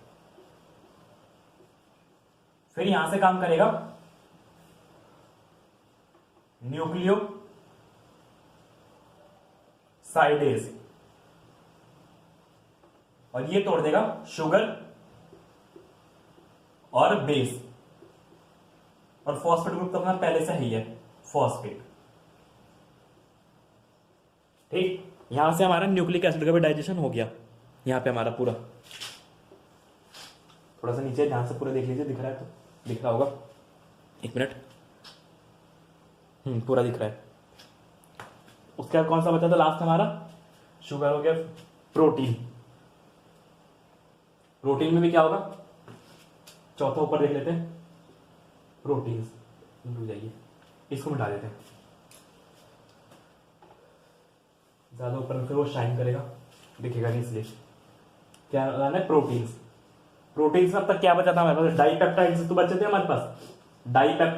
फिर यहां से काम करेगा न्यूक्लियोसाइडेज, और ये तोड़ देगा शुगर और बेस। और फॉस्फेट ग्रुप तो अपना पहले से ही है, फॉस्फेट। ठीक, यहां से हमारा न्यूक्लिक एसिड का भी डाइजेशन हो गया। यहां पे हमारा पूरा, थोड़ा सा नीचे ध्यान से पूरा देख लीजिए, दिख रहा है तो, दिख रहा होगा, एक मिनट, पूरा दिख रहा है। उसके बाद कौन सा बचा था लास्ट हमारा, शुगर हो गया, प्रोटीन। प्रोटीन में भी क्या होगा, चौथा ऊपर देख लेते हैं, प्रोटीन भूल जाइए, इसको मिटा देते हैं, ज्यादा ऊपर में फिर वो शाइन करेगा, दिखेगा नहीं, इसलिए क्या लाना है, प्रोटीन्स। प्रोटीन्स में अब तक क्या बचा था हमारे पास, डाइपेप्टाइड्स तो बचे थे हमारे पास, पेप्टाइड्स,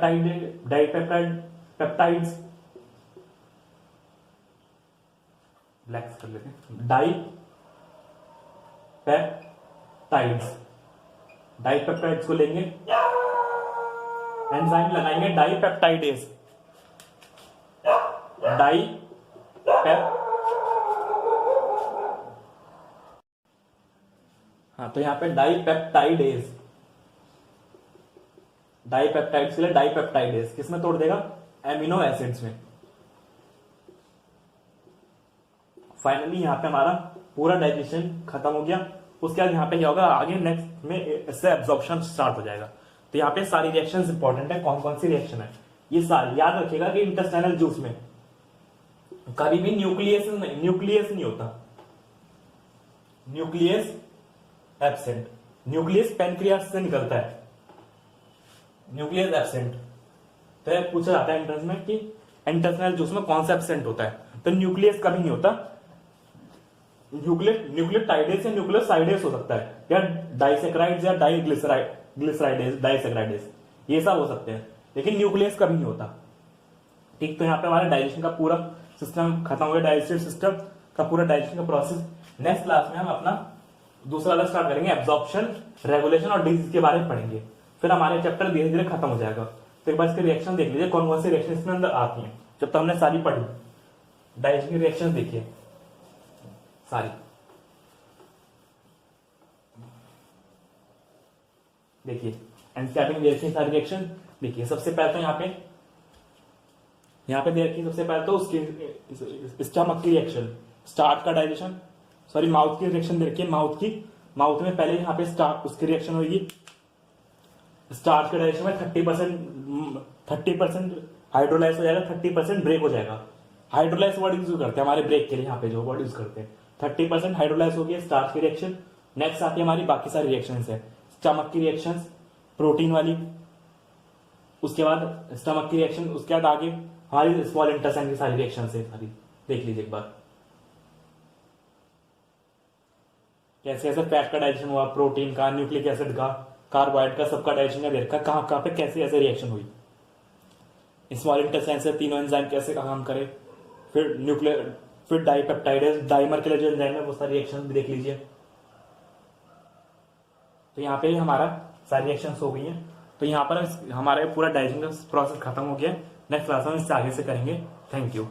ब्लैक्स कर लेते हैं, डाइपेप्टाइड्स को लेंगे, एंजाइम लगाएंगे डाइपेप्टाइडेज, हाँ, तो यहां पे डाइपेप्टाइडेज, डाइपेप्टाइड्स के लिए डाइपेप्टाइडेज किसमें तोड़ देगा, एमिनो एसिड्स में। फाइनली यहां पे हमारा पूरा डाइजेशन खत्म हो गया। उसके बाद यहां पे क्या होगा, आगे नेक्स्ट में इससे एब्जॉर्प्शन स्टार्ट हो जाएगा। तो यहाँ पे सारी रिएक्शंस इंपॉर्टेंट है, कौन कौन सी रिएक्शन है ये सारी याद रखिएगा कि इंटेस्टाइनल जूस में कभी भी न्यूक्लियस नहीं होता, न्यूक्लियस एब्सेंट। न्यूक्लियस पेनक्रियास से निकलता है, न्यूक्लियस एब्सेंट। तो यह पूछा जाता है एंट्रेंस में कि इंटेस्टाइनल जूस में कौन सा एब्सेंट होता है, तो न्यूक्लियस कभी नहीं होता। न्यूक्लियोटाइडेस या न्यूक्लियोसाइडेस हो सकता है, या डाइसेक्राइड्स या डाइग्लिसराइडेस, डाइसेक्राइडेस, ये सब हो सकते हैं, लेकिन न्यूक्लियस कभी नहीं होता। ठीक, तो यहाँ पे हमारा डाइजेशन का पूरा सिस्टम खत्म हो गया, डाइजेस्टिव सिस्टम का पूरा डाइजेशन का प्रोसेस। नेक्स्ट क्लास में हम अपना दूसरा वाला स्टार्ट करेंगे, एब्जॉर्प्शन, रेगुलेशन और डिजीज के बारे में पढ़ेंगे। फिर हमारे चैप्टर धीरे धीरे खत्म हो जाएगा। तो एक बार इसके रिएक्शन देख लीजिए, कौन कौन सी रिएक्शन इसमें अंदर आती हैं। जब तक हमने सारी पढ़ी, डाइजेशन की रिएक्शन देखिए सारी, देखिए एंजाइम में देखिए सारी रिएक्शन देखिए। सबसे पहले तो यहाँ पे देखिए, सबसे पहले तो उसकी स्टमक की रिएक्शन, स्टार्ट का डाइजेशन, सॉरी माउथ की रिएक्शन देखिए। माउथ में पहले यहाँ पे स्टार्ट उसकी रिएक्शन होगी। स्टार्च के डाइजेशन में 30% हाइड्रोलाइज हो जाएगा, 30% ब्रेक हो जाएगा। हाइड्रोलाइज वर्ड यूज करते हैं हमारे ब्रेक के लिए, यहाँ पे जो वर्ड यूज करते हैं 30% हाइड्रोलाइज हो गया स्टार्च की रिएक्शन। नेक्स्ट आती है हमारी बाकी सारी रिएक्शंस है, स्टमक की रिएक्शन प्रोटीन वाली, उसके बाद स्टमक की रिएक्शन, उसके बाद आगे हमारी स्मॉल इंटेस्टाइन की सारी रिएक्शन है सारी, देख लीजिए एक बार कैसे कैसे फैट का डाइजेशन हुआ, प्रोटीन का, न्यूक्लिक एसिड का, कार्बोहाइड्रेट का, सबका डाइजेशन का देखा कहाँ पे कैसे कैसे रिएक्शन हुई। स्मॉल इंटेस्टाइन से तीनों एंजाइम कैसे काम करे, फिर डाइपेप्टाइडेज, डाइमर के लिए जो एंजाइम है वो सारी रिएक्शन भी देख लीजिए। तो यहाँ पे हमारा सारी रिएक्शंस हो गई हैं। तो यहाँ पर हमारा पूरा डाइजेशन का प्रोसेस खत्म हो गया। नेक्स्ट क्लास में इससे आगे से करेंगे। Thank you.